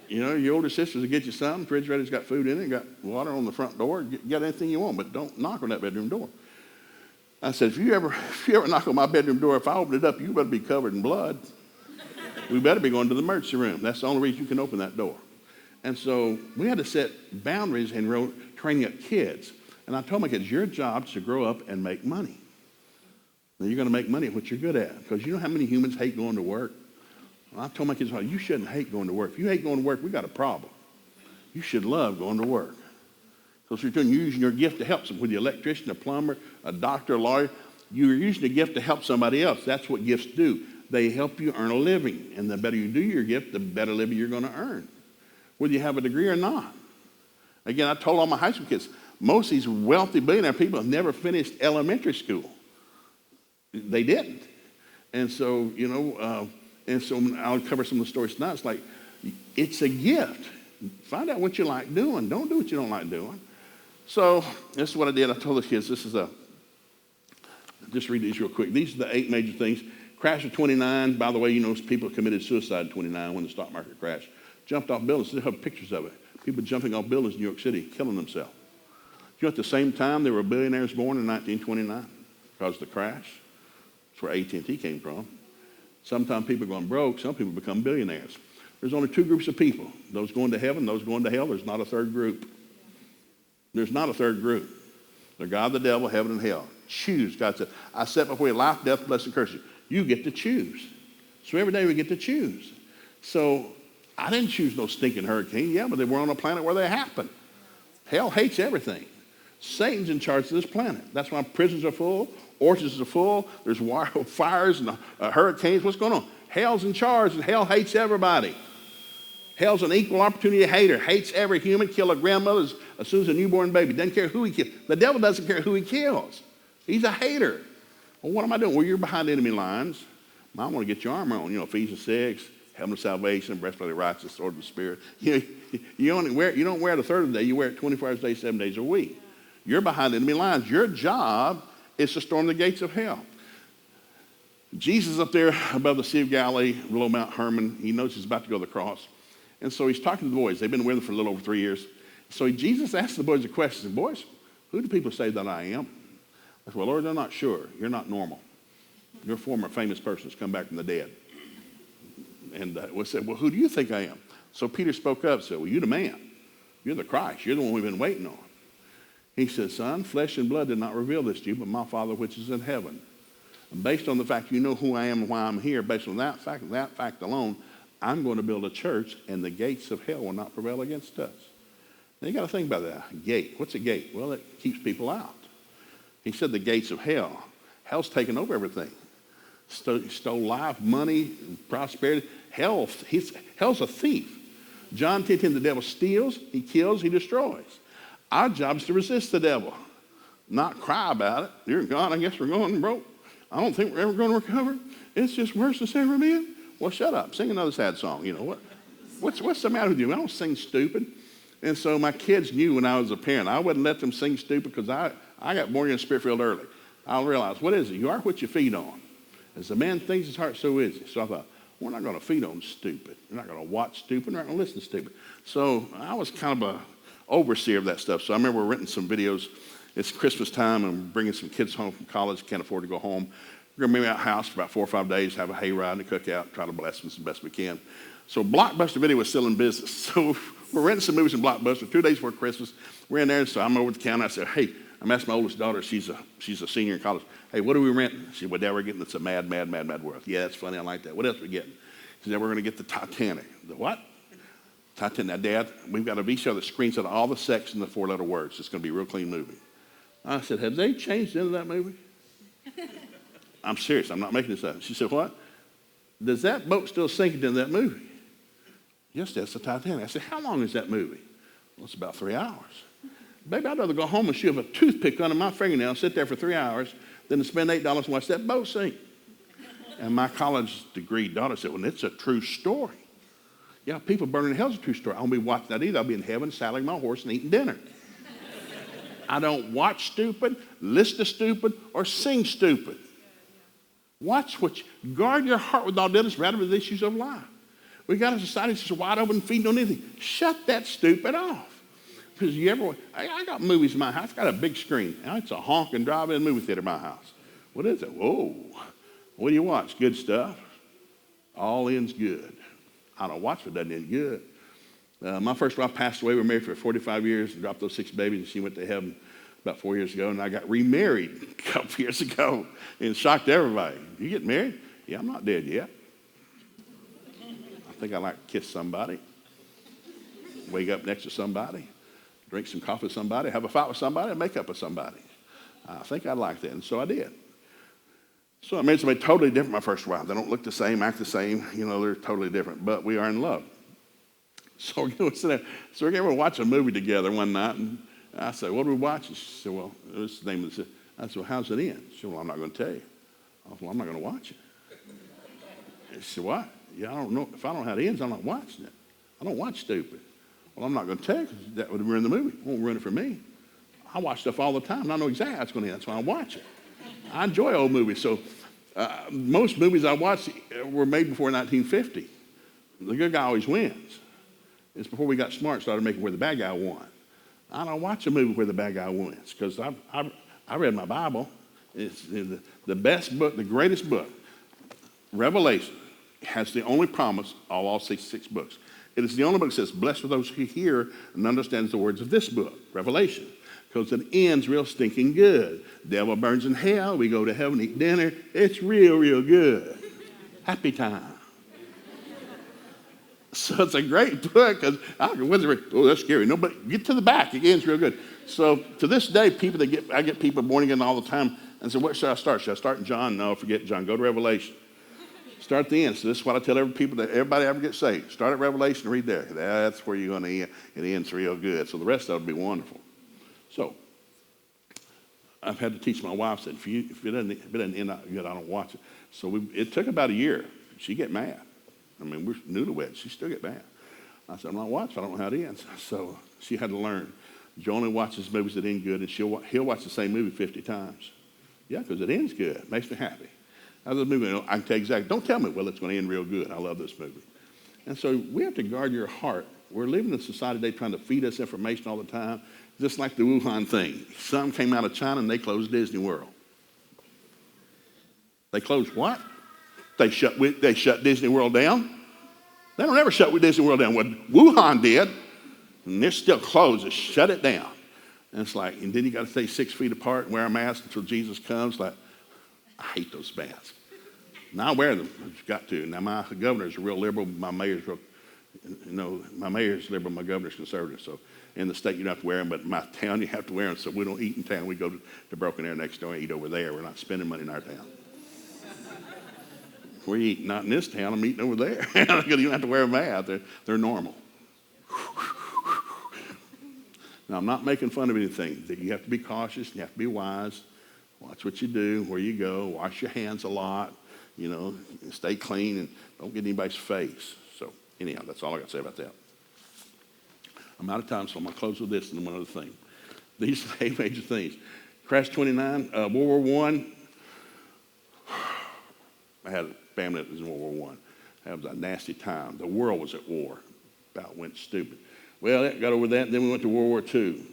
You know, your older sisters will get you something. The refrigerator's got food in it, got water on the front door. You got anything you want, but don't knock on that bedroom door. I said, if you ever knock on my bedroom door, if I open it up, you better be covered in blood. We better be going to the emergency room. That's the only reason you can open that door. And so we had to set boundaries in training up kids. And I told my kids, your job is to grow up and make money. Now you're going to make money at what you're good at. Because you know how many humans hate going to work? Well, I told my kids, well, you shouldn't hate going to work. If you hate going to work, we got a problem. You should love going to work. So if you're using your gift to help someone, whether you're an electrician, a plumber, a doctor, a lawyer, you're using a gift to help somebody else. That's what gifts do. They help you earn a living. And the better you do your gift, the better living you're going to earn, whether you have a degree or not. Again, I told all my high school kids, most of these wealthy billionaire people have never finished elementary school. They didn't. And so, you know, I'll cover some of the stories tonight. It's like, it's a gift. Find out what you like doing. Don't do what you don't like doing. So this is what I did. I told the kids, just read these real quick. These are the 8 major things. Crash of 29. By the way, you know, people committed suicide in 29 when the stock market crashed. Jumped off buildings. They have pictures of it. People jumping off buildings in New York City, killing themselves. You know, at the same time, there were billionaires born in 1929 because of the crash. That's where AT&T came from. Sometimes people are going broke. Some people become billionaires. There's only 2 groups of people. Those going to heaven, those going to hell. There's not a third group. There's not a third group. They're God, the devil, heaven, and hell. Choose. God said, I set before you life, death, blessing, curse. You get to choose. So every day we get to choose. So I didn't choose no stinking hurricane. Yeah, but they were on a planet where they happen. Hell hates everything. Satan's in charge of this planet. That's why prisons are full, orchards are full, there's fires and hurricanes. What's going on? Hell's in charge, and hell hates everybody. Hell's an equal opportunity hater. Hates every human. Kill a grandmother as soon as a newborn baby. Doesn't care who he kills. The devil doesn't care who he kills. He's a hater. Well, what am I doing? Well, you're behind enemy lines. I want to get your armor on. You know, Ephesians 6, helmet of salvation, breastplate of righteousness, sword of the Spirit. You don't wear it a third of the day. You wear it 24 hours a day, 7 days a week. You're behind enemy lines. Your job is to storm the gates of hell. Jesus up there above the Sea of Galilee, below Mount Hermon. He knows he's about to go to the cross. And so he's talking to the boys. They've been with him for a little over 3 years. So Jesus asked the boys a question. He said, boys, who do people say that I am? I said, well, Lord, they're not sure. You're not normal. You're a former famous person who's come back from the dead. And we said, well, who do you think I am? So Peter spoke up and said, well, you're the man. You're the Christ. You're the one we've been waiting on. He said, son, flesh and blood did not reveal this to you, but my Father which is in heaven. And based on the fact you know who I am and why I'm here, based on that fact alone, I'm going to build a church, and the gates of hell will not prevail against us. Now you got to think about that. Gate. What's a gate? Well, it keeps people out. He said the gates of hell. Hell's taken over everything. Stole life, money, prosperity. Hell's a thief. John 10:10, the devil steals, he kills, he destroys. Our job is to resist the devil, not cry about it. Dear God, I guess we're going broke. I don't think we're ever going to recover. It's just worse than it's ever been. Well, shut up. Sing another sad song. You know, what's the matter with you? I don't sing stupid. And so my kids knew when I was a parent, I wouldn't let them sing stupid because I got born again Spirit-filled early. I realized, what is it? You are what you feed on. As a man thinks his heart, so is he. So I thought, we're not going to feed on stupid. We're not going to watch stupid. We're not going to listen to stupid. So I was kind of a overseer of that stuff. So I remember renting some videos. It's Christmas time, and we're bringing some kids home from college, can't afford to go home. We're going to be at our house for about 4 or 5 days, have a hayride and a cookout, try to bless them as best we can. So Blockbuster Video was still in business. So we're renting some movies in Blockbuster 2 days before Christmas. We're in there, so I'm over the counter. I said, hey, I'm asking my oldest daughter, she's a senior in college. Hey, what do we rent? She said, well, Dad, we're getting It's a Mad, Mad, Mad, Mad World. Yeah, that's funny. I like that. What else are we getting? She said, we're going to get the Titanic. The what? Titanic. Now, Dad, we've got a VCR that screens out all the sex and the 4-letter words. It's going to be a real clean movie. I said, have they changed into that movie? I'm serious. I'm not making this up. She said, what? Does that boat still sink into that movie? Yes, that's the Titanic. I said, how long is that movie? Well, it's about 3 hours. Baby, I'd rather go home and shove a toothpick under my fingernail and sit there for 3 hours than to spend $8 and watch that boat sink. And my college degree daughter said, well, it's a true story. Yeah, people burning in hell is a true story. I won't be watching that either. I'll be in heaven saddling my horse and eating dinner. I don't watch stupid, listen to stupid, or sing stupid. Watch guard your heart with all diligence rather than the issues of life. We got a society that's wide open, feeding on anything. Shut that stupid off. Because I got movies in my house. I got a big screen. Now it's a honking drive-in movie theater in my house. What is it? Whoa. What do you watch? Good stuff? All in's good. I don't watch what doesn't end good. My first wife passed away. We were married for 45 years and dropped those 6 babies, and she went to heaven about 4 years ago, and I got remarried a couple years ago, and it shocked everybody. You get married? Yeah, I'm not dead yet. I think I like to kiss somebody, wake up next to somebody, drink some coffee with somebody, have a fight with somebody, and make up with somebody. I think I'd like that, and so I did. So I married somebody totally different, my first wife. They don't look the same, act the same. You know, they're totally different, but we are in love. So we're going to watch a movie together one night, and I said, what are we watching? She said, well, what's the name of this? I said, well, how's it end? She said, well, I'm not going to tell you. I said, well, I'm not going to watch it. She said, what? Yeah, I don't know. If I don't know how it ends, I'm not watching it. I don't watch stupid. Well, I'm not going to tell you because that would ruin the movie. It won't ruin it for me. I watch stuff all the time, and I know exactly how it's going to end. That's why I watch it. I enjoy old movies. So most movies I watch were made before 1950. The good guy always wins. It's before we got smart, started making where the bad guy won. I don't watch a movie where the bad guy wins because I read my Bible. It's the best book, the greatest book. Revelation has the only promise of all 66 books. It is the only book that says, blessed are those who hear and understand the words of this book, Revelation, because it ends real stinking good. Devil burns in hell. We go to heaven, eat dinner. It's real, real good. Happy time. So it's a great book because that's scary. No, but get to the back. It ends real good. So to this day, I get people born again all the time and say, what should I start? Should I start in John? No, forget John. Go to Revelation. Start at the end. So this is what I tell everybody ever gets saved. Start at Revelation and read there. That's where you're going to end. It ends real good. So the rest of it will be wonderful. So I've had to teach my wife that if it doesn't end out good, I don't watch it. So it took about a year. She'd get mad. I mean, we're newlyweds. She still get mad. I said, I'm not watching. I don't know how it ends. So she had to learn. Joe only watches movies that end good, and he'll watch the same movie 50 times. Yeah, because it ends good. It makes me happy. Other movie, I can tell you exactly. Don't tell me, well, it's going to end real good. I love this movie. And so we have to guard your heart. We're living in a society today trying to feed us information all the time, just like the Wuhan thing. Some came out of China and they closed Disney World. They closed what? They shut Disney World down. They don't ever shut Disney World down. What Wuhan did, and they're still closed, is shut it down. And it's like, and then you got to stay 6 feet apart and wear a mask until Jesus comes. Like, I hate those masks. Now I wear them. I've got to. Now my governor's a real liberal. My mayor's real, my mayor's liberal. My governor's conservative. So in the state you don't have to wear them, but in my town you have to wear them. So we don't eat in town. We go to Broken Arrow next door and eat over there. We're not spending money in our town. We eat not in this town. I'm eating over there because you don't have to wear a mask. They're normal. Now I'm not making fun of anything. You have to be cautious. You have to be wise. Watch what you do, where you go. Wash your hands a lot. Stay clean and don't get in anybody's face. So anyhow, that's all I got to say about that. I'm out of time, so I'm going to close with this and one other thing. These are the 8 major things. Crash 29, World War I. I had a family that was in World War I. That was a nasty time. The world was at war. About went stupid. Well, that got over that, and then we went to World War II,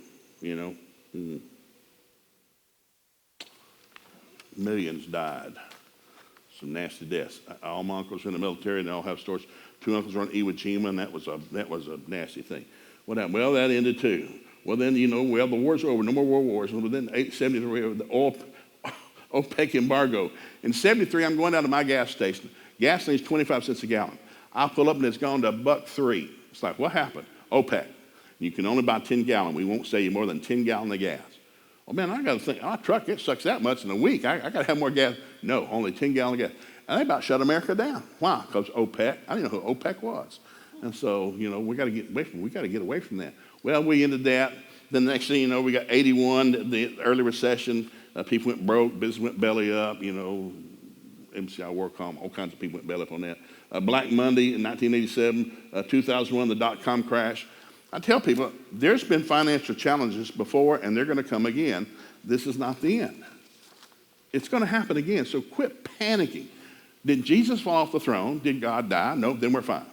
Millions died. Some nasty deaths. All my uncles were in the military, and they all have stories. 2 uncles were on Iwo Jima, and that was a nasty thing. What happened? Well, that ended too. Well, then, the war's over. No more world wars. And within 73, the OPEC embargo. In 73, I'm going down to my gas station. Gasoline is 25 cents a gallon. I pull up, and it's gone to $1.03. It's like, what happened? OPEC. You can only buy 10 gallon. We won't sell you more than 10 gallon of gas. Oh, man, I got to think, our truck, it sucks that much in a week. I got to have more gas. No, only 10 gallon of gas. And they about shut America down. Why? Because OPEC. I didn't know who OPEC was. And so, we got to get away from that. Well, we ended that. Then the next thing you know, we got 81, the early recession. People went broke. Business went belly up. MCI, WorkCom, all kinds of people went belly up on that. Black Monday in 1987, 2001, the dot-com crash. I tell people, there's been financial challenges before, and they're going to come again. This is not the end. It's going to happen again, so quit panicking. Did Jesus fall off the throne? Did God die? No, then we're fine.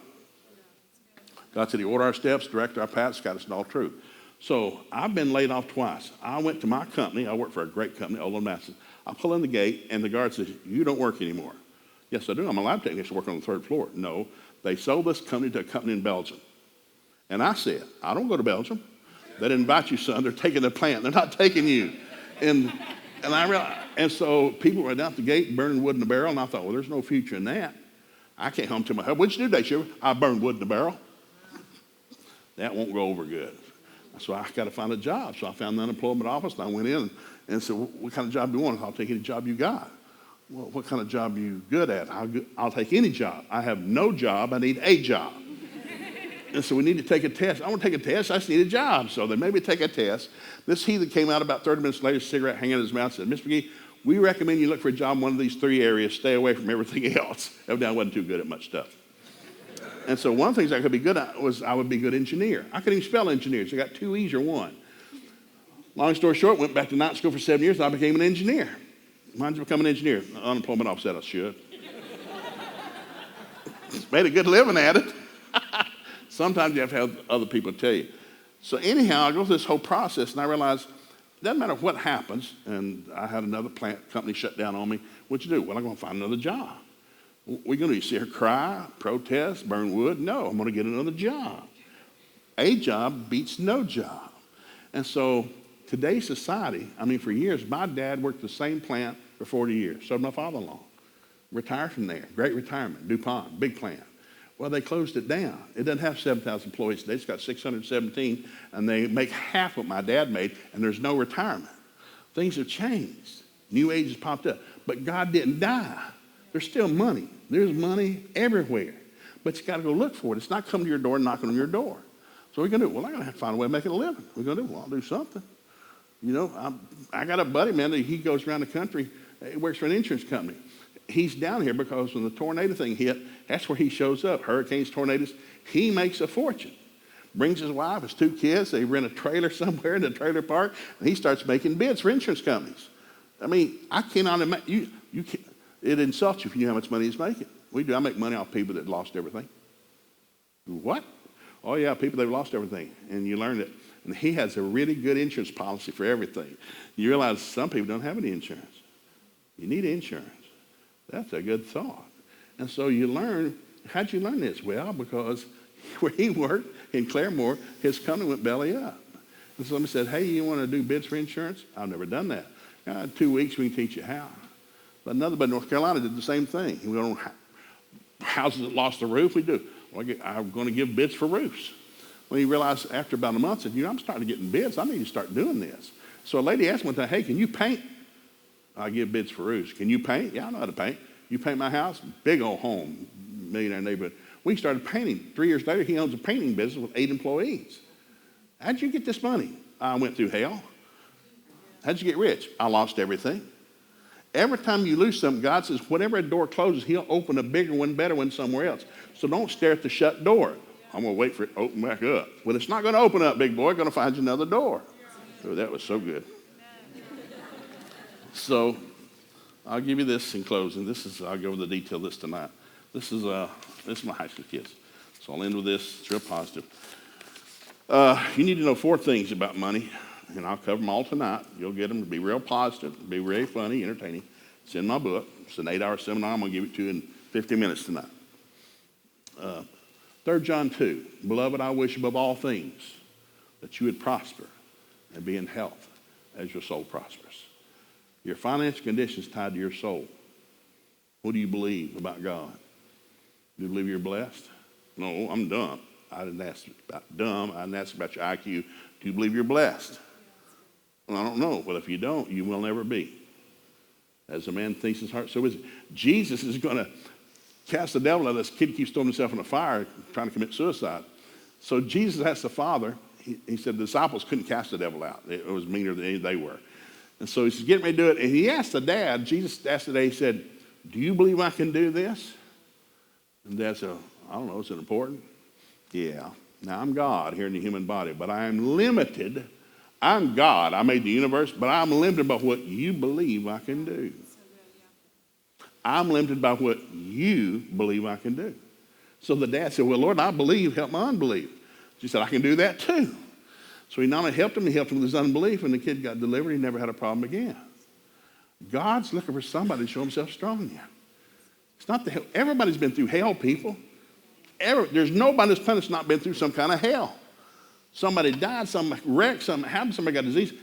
God said he ordered our steps, direct our paths, got us in all truth. So I've been laid off twice. I went to my company. I work for a great company, Old Masson. I pull in the gate, and the guard says, you don't work anymore. Yes, I do. I'm a lab technician working on the 3rd floor. No, they sold this company to a company in Belgium. And I said, I don't go to Belgium. They didn't invite you, son. They're taking the plant. They're not taking you. And I realized, and so people were out the gate burning wood in the barrel, and I thought, well, there's no future in that. I came home to my husband. What'd you do today, Shiver? I burned wood in the barrel. That won't go over good. So I got to find a job. So I found the unemployment office, and I went in and said, what kind of job do you want? I'll take any job you got. Well, what kind of job are you good at? I'll take any job. I have no job. I need a job. And so we need to take a test. I want to take a test. I just need a job. So they made me take a test. This heathen came out about 30 minutes later, cigarette hanging in his mouth, and said, Mr. McGee, we recommend you look for a job in one of these 3 areas. Stay away from everything else. Evidently, I wasn't too good at much stuff. And so one of the things I could be good at was I would be a good engineer. I couldn't even spell engineer, so I got 2 E's or 1. Long story short, went back to night school for 7 years, and I became an engineer. Why did you become an engineer? The unemployment office said I should. Made a good living at it. Sometimes you have to have other people tell you. So anyhow, I go through this whole process, and I realized it doesn't matter what happens, and I had another plant company shut down on me. What'd you do? Well, I'm going to find another job. We're going to see her cry, protest, burn wood? No, I'm going to get another job. A job beats no job. And so today's society, for years, my dad worked the same plant for 40 years. So did my father-in-law. Retired from there. Great retirement. DuPont, big plant. Well, they closed it down. It doesn't have 7,000 employees today. It's got 617, and they make half what my dad made, and there's no retirement. Things have changed. New age has popped up. But God didn't die. There's still money. There's money everywhere. But you got to go look for it. It's not coming to your door and knocking on your door. So what are you going to do? Well, I'm going to have to find a way of making a living. What are we going to do? Well, I'll do something. I got a buddy, man, that he goes around the country. He works for an insurance company. He's down here because when the tornado thing hit, that's where he shows up. Hurricanes, tornadoes. He makes a fortune. Brings his wife, his 2 kids. They rent a trailer somewhere in the trailer park, and he starts making bids for insurance companies. I cannot imagine. It insults you if you knew how much money he's making. We do. I make money off people that lost everything. What? Oh, yeah, people, they've lost everything. And you learn it. And he has a really good insurance policy for everything. You realize some people don't have any insurance. You need insurance. That's a good thought. And so you learn, how'd you learn this? Well, because where he worked in Claremore, his company went belly up. And somebody said, hey, you want to do bids for insurance? I've never done that. 2 weeks, we can teach you how. But another buddy in North Carolina did the same thing. We went on houses that lost the roof. We do. Well, I'm going to give bids for roofs. Well, he realized after about a month, said, I'm starting to get bids. I need to start doing this. So a lady asked me one time, hey, can you paint? I give bids for roofs. Can you paint? Yeah, I know how to paint. You paint my house? Big old home, millionaire neighborhood. We started painting. 3 years later, he owns a painting business with 8 employees. How'd you get this money? I went through hell. How'd you get rich? I lost everything. Every time you lose something, God says, whatever a door closes, he'll open a bigger one, better one somewhere else. So don't stare at the shut door. I'm going to wait for it to open back up. Well, it's not going to open up, big boy. It's going to find you another door. Oh, that was so good. So I'll give you this in closing. I'll go over the detail of this tonight. This is my high school kids. So I'll end with this. It's real positive. You need to know 4 things about money, and I'll cover them all tonight. You'll get them to be real positive, be really funny, entertaining. It's in my book. It's an 8-hour seminar. I'm going to give it to you in 15 minutes tonight. 3 John 2, beloved, I wish above all things that you would prosper and be in health as your soul prospers. Your financial condition is tied to your soul. What do you believe about God? Do you believe you're blessed? No, I'm dumb. I didn't ask about dumb. I didn't ask about your IQ. Do you believe you're blessed? Well, I don't know. Well, if you don't, you will never be. As a man thinks his heart, so is it. Jesus is going to cast the devil out. This kid keeps throwing himself in the fire, trying to commit suicide. So Jesus asked the Father, he said the disciples couldn't cast the devil out. It was meaner than they were. And so he said, get me to do it. And he asked the dad, Jesus asked the dad, he said, do you believe I can do this? And dad said, I don't know, is it important? Yeah. Now I'm God here in the human body, but I am limited. I'm God. I made the universe, but I'm limited by what you believe I can do. I'm limited by what you believe I can do. So the dad said, well, Lord, I believe, help my unbelief. She said, I can do that too. So he not only helped him, he helped him with his unbelief, and the kid got delivered. He never had a problem again. God's looking for somebody to show himself strong in. It's not the hell. Everybody's been through hell, people. There's nobody on this planet that's not been through some kind of hell. Somebody died, somebody wrecked, something happened, somebody got disease.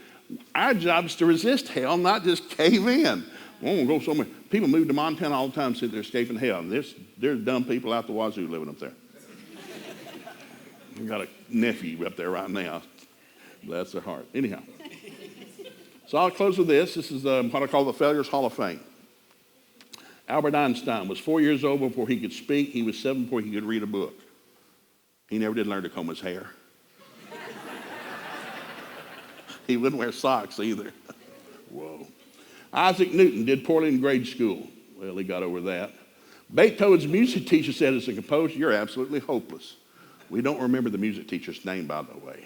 Our job is to resist hell, not just cave in. We won't go somewhere. People move to Montana all the time and say they're escaping hell. And there's dumb people out the wazoo living up there. I've got a nephew up there right now. Bless their heart. Anyhow. So I'll close with this. This is what I call the Failures Hall of Fame. Albert Einstein was 4 years old before he could speak. He was 7 before he could read a book. He never did learn to comb his hair. He wouldn't wear socks either. Whoa. Isaac Newton did poorly in grade school. Well, he got over that. Beethoven's music teacher said, as a composer, you're absolutely hopeless. We don't remember the music teacher's name, by the way.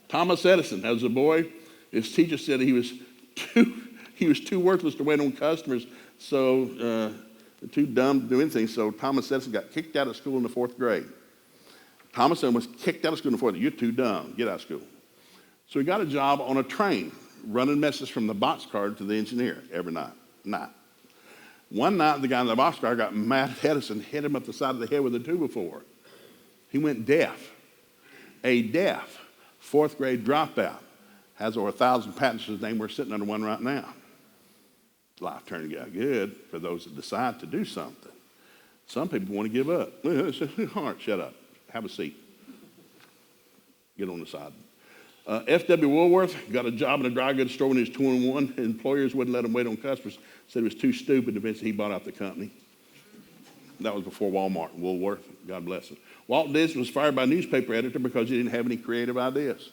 Thomas Edison, as a boy, his teacher said he was too worthless to wait on customers, so too dumb to do anything. So Thomas Edison got kicked out of school in the 4th grade. Thomas Edison was kicked out of school in the 4th grade. You're too dumb. Get out of school. So he got a job on a train, running messages from the boxcar to the engineer every night. One night, the guy in the boxcar got mad at Edison, hit him up the side of the head with a 2x4. He went deaf. A deaf 4th grade dropout has over 1,000 patents to his name. We're sitting under one right now. Life turned out good for those that decide to do something. Some people want to give up. Heart, shut up. Have a seat. Get on the side. F.W. Woolworth got a job in a dry goods store when he was 21. Employers wouldn't let him wait on customers. Said he was too stupid. Eventually, he bought out the company. That was before Walmart and Woolworth. God bless him. Walt Disney was fired by a newspaper editor because he didn't have any creative ideas.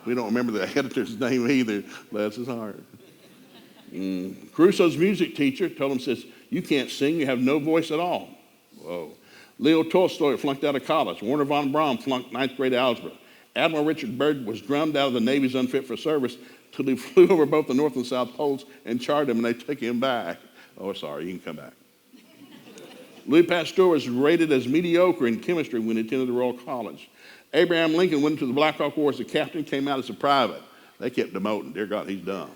We don't remember the editor's name either. Bless his heart. Crusoe's music teacher told him, says, you can't sing. You have no voice at all. Whoa. Leo Tolstoy flunked out of college. Werner von Braun flunked 9th grade algebra. Admiral Richard Byrd was drummed out of the Navy's unfit for service till he flew over both the North and South Poles and charted him, and they took him back. Oh, sorry, you can come back. Louis Pasteur was rated as mediocre in chemistry when he attended the Royal College. Abraham Lincoln went into the Black Hawk War as a captain, came out as a private. They kept demoting. Dear God, he's dumb.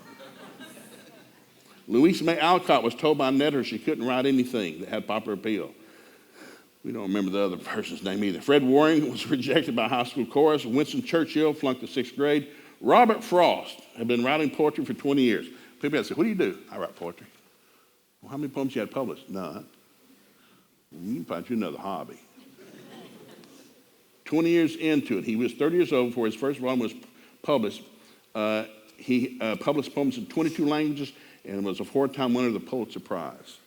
Louisa May Alcott was told by an editor she couldn't write anything that had popular appeal. We don't remember the other person's name either. Fred Waring was rejected by high school chorus. Winston Churchill flunked the 6th grade. Robert Frost had been writing poetry for 20 years. People had said, what do you do? I write poetry. Well, how many poems you had published? None. You can find you another hobby. 20 years into it, he was 30 years old before his first volume was published. He published poems in 22 languages and was a 4-time winner of the Pulitzer Prize.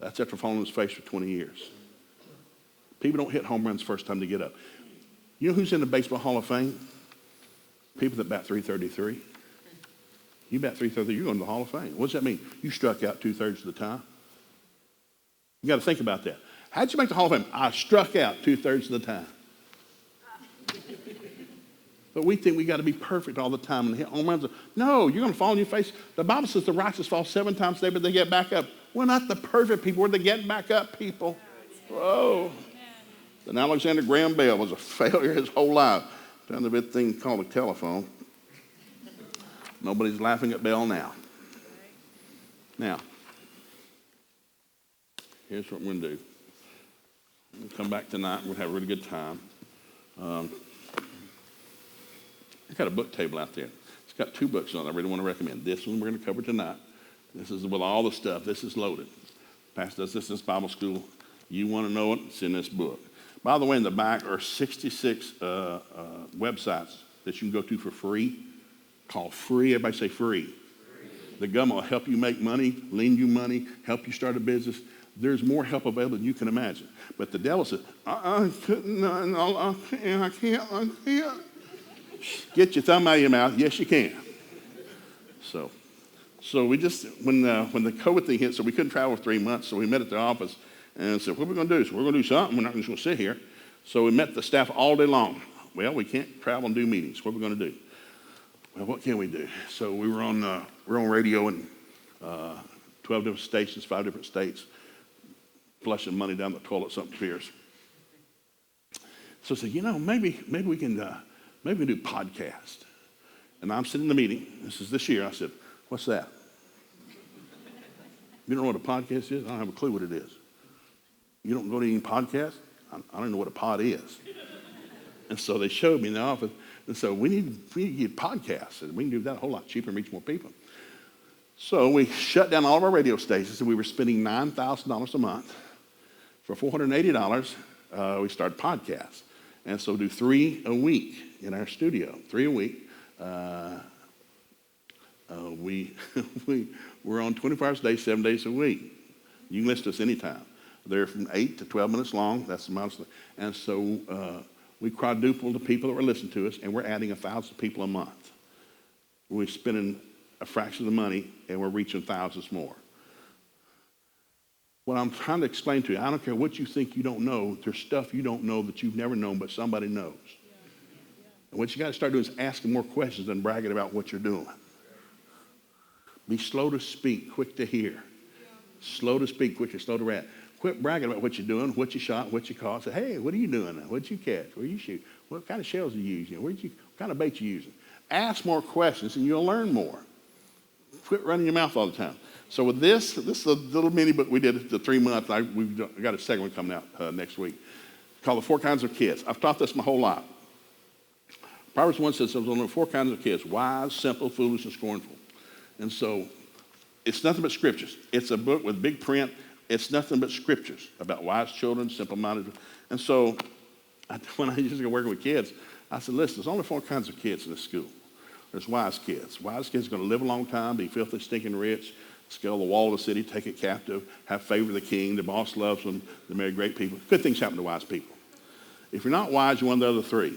That's after falling on his face for 20 years. People don't hit home runs the first time they get up. You know who's in the Baseball Hall of Fame? People that bat .333. You bat .333, you're going to the Hall of Fame. What does that mean? You struck out 2/3 of the time. You got to think about that. How'd you make the Hall of Fame? I struck out 2/3 of the time. But we think we got to be perfect all the time and hit home runs. No, you're going to fall on your face. The Bible says the righteous fall 7 times a day, but they get back up. We're not the perfect people. We're the getting back up people. Whoa. And Alexander Graham Bell was a failure his whole life. Found a big thing called a telephone. Nobody's laughing at Bell now. Now, here's what we're going to do. We'll come back tonight. We'll have a really good time. I got a book table out there. It's got 2 books on it I really want to recommend. This one we're going to cover tonight. This is with all the stuff. This is loaded. Pastor does this Bible school. You want to know it? It's in this book. By the way, in the back are 66 websites that you can go to for free, called free. Everybody say free. The government will help you make money, lend you money, help you start a business. There's more help available than you can imagine. But the devil says, I can't. Get your thumb out of your mouth. Yes, you can. So we just, when the COVID thing hit, so we couldn't travel for 3 months, so we met at the office and said, what are we going to do? So we're going to do something. We're not just going to sit here. So we met the staff all day long. Well, we can't travel and do meetings. What are we going to do? Well, what can we do? So we were on radio in 12 different stations, 5 different states, flushing money down the toilet, something fierce. So I said, maybe we can do podcast. And I'm sitting in the meeting. This is this year. I said, what's that? You don't know what a podcast is? I don't have a clue what it is. You don't go to any podcast? I don't know what a pod is. And so they showed me in the office. And so we need to get podcasts. And we can do that a whole lot cheaper and reach more people. So we shut down all of our radio stations, and we were spending $9,000 a month. For $480, we started podcasts. And so do 3 a week in our studio, 3 a week. We're on 24 hours a day, 7 days a week. You can listen to us anytime. They're from 8 to 12 minutes long. That's the amount. And so we quadrupled the people that were listening to us, and we're adding 1,000 people a month. We're spending a fraction of the money, and we're reaching thousands more. What I'm trying to explain to you, I don't care what you think you don't know, there's stuff you don't know that you've never known, but somebody knows. And what you got to start doing is asking more questions than bragging about what you're doing. Be slow to speak, quick to hear. Slow to speak, quick and slow to react. Quit bragging about what you're doing, what you shot, what you caught. Say, hey, what are you doing now? What did you catch? Where you shoot? What kind of shells are you using? What kind of bait you using? Ask more questions and you'll learn more. Quit running your mouth all the time. So with this is a little mini book we did the 3 months. We've got a second one coming out next week called The 4 Kinds of Kids. I've taught this my whole life. Proverbs 1 says there's only 4 kinds of kids: wise, simple, foolish, and scornful. And so it's nothing but scriptures. It's a book with big print. It's nothing but scriptures about wise children, simple-minded. And so when I used to go working with kids, I said, listen, there's only 4 kinds of kids in this school. There's wise kids. Wise kids are going to live a long time, be filthy, stinking rich, scale the wall of the city, take it captive, have favor of the king. The boss loves them. They marry great people. Good things happen to wise people. If you're not wise, you're one of the other 3.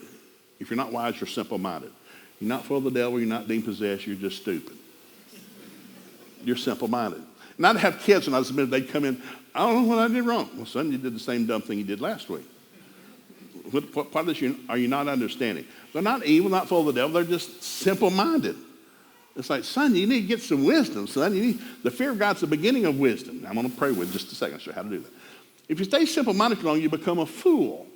If you're not wise, you're simple-minded. You're not full of the devil. You're not demon-possessed. You're just stupid. You're simple-minded. And I'd have kids when I was admitted, they'd come in, I don't know what I did wrong. Well, son, you did the same dumb thing you did last week. What part of this are you not understanding? They're not evil, not full of the devil. They're just simple-minded. It's like, son, you need to get some wisdom, son. The fear of God's the beginning of wisdom. I'm going to pray with just a second, show you how to do that. If you stay simple-minded too long, you become a fool.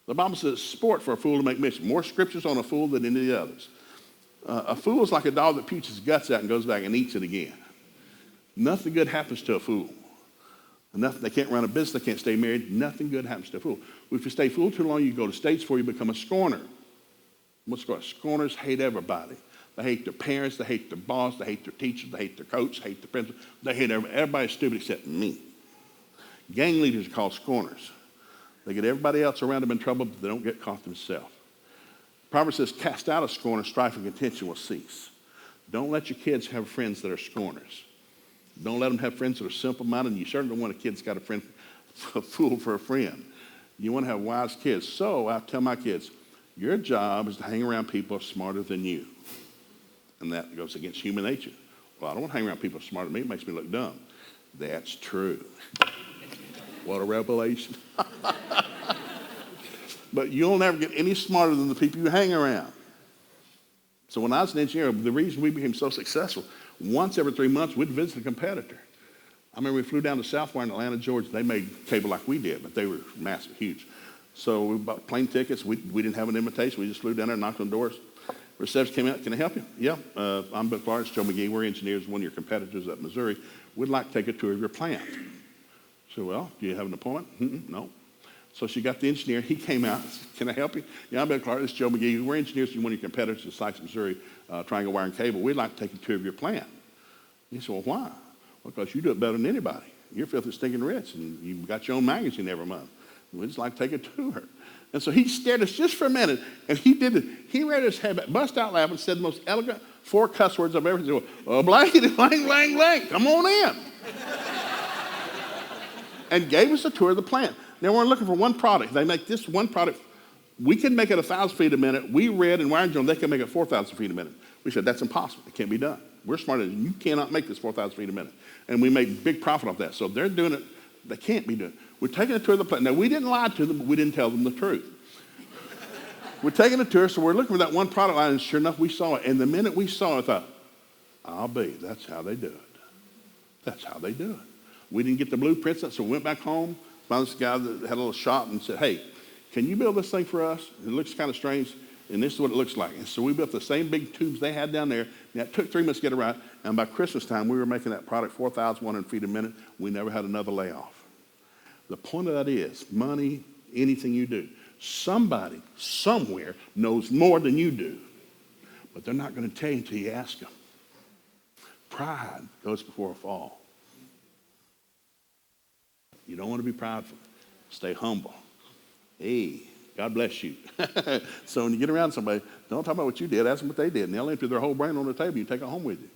The Bible says it's sport for a fool to make mischief. More scriptures on a fool than any of the others. A fool is like a dog that pukes his guts out and goes back and eats it again. Nothing good happens to a fool. Nothing, they can't run a business, they can't stay married. Nothing good happens to a fool. If you stay fool too long, you go to stage 4, you become a scorner. What's called scorners hate everybody. They hate their parents, they hate their boss, they hate their teachers, they hate their coach, they hate the principal. They hate everybody. Everybody's stupid except me. Gang leaders are called scorners. They get everybody else around them in trouble, but they don't get caught themselves. Proverbs says, cast out a scorner, strife and contention will cease. Don't let your kids have friends that are scorners. Don't let them have friends that are simple-minded. And you certainly don't want a kid that's got a fool for a friend. You want to have wise kids. So I tell my kids, your job is to hang around people smarter than you. And that goes against human nature. Well, I don't want to hang around people smarter than me. It makes me look dumb. That's true. What a revelation. But you'll never get any smarter than the people you hang around. So when I was an engineer, the reason we became so successful, once every 3 months, we'd visit a competitor. I remember we flew down to Southwire in Atlanta, Georgia. They made cable like we did, but they were massive, huge. So we bought plane tickets. We didn't have an invitation. We just flew down there and knocked on doors. Reception came out. Can I help you? Yeah. I'm Bill Clark, Joe McGee. We're engineers, one of your competitors up in Missouri. We'd like to take a tour of your plant. So, well, do you have an appointment? No. So she got the engineer. He came out. Can I help you? Yeah, I'm Bill Clark. This is Joe McGee. We're engineers from one of your competitors in Sykes, Missouri, Triangle Wire and Cable. We'd like to take a tour of your plant. He said, well, why? Well, because you do it better than anybody. You're filthy, stinking rich, and you've got your own magazine every month. We'd just like to take a tour. And so he stared at us just for a minute, and he did it. He read his head back, bust out laughing, said the most elegant 4 cuss words I've ever said. Oh, blankety, blank, blank, blank. Come on in. And gave us a tour of the plant. Now, we're looking for one product. They make this one product. We can make it 1,000 feet a minute. We read in Wire and Jones, they can make it 4,000 feet a minute. We said, that's impossible. It can't be done. We're smarter than you. You cannot make this 4,000 feet a minute. And we made big profit off that. So they're doing it. They can't be doing it. We're taking a tour of the plant. Now, we didn't lie to them, but we didn't tell them the truth. We're taking a tour, so we're looking for that one product line, and sure enough, we saw it. And the minute we saw it, I thought, I'll be. That's how they do it. That's how they do it. We didn't get the blueprints, so we went back home, found this guy that had a little shop and said, hey, can you build this thing for us? It looks kind of strange, and this is what it looks like. And so we built the same big tubes they had down there. And it took 3 months to get it right. And by Christmas time, we were making that product 4,100 feet a minute. We never had another layoff. The point of that is, money, anything you do, somebody, somewhere, knows more than you do. But they're not going to tell you until you ask them. Pride goes before a fall. You don't want to be prideful. Stay humble. Hey, God bless you. So when you get around somebody, don't talk about what you did. Ask them what they did. And they'll empty their whole brain on the table. You take it home with you.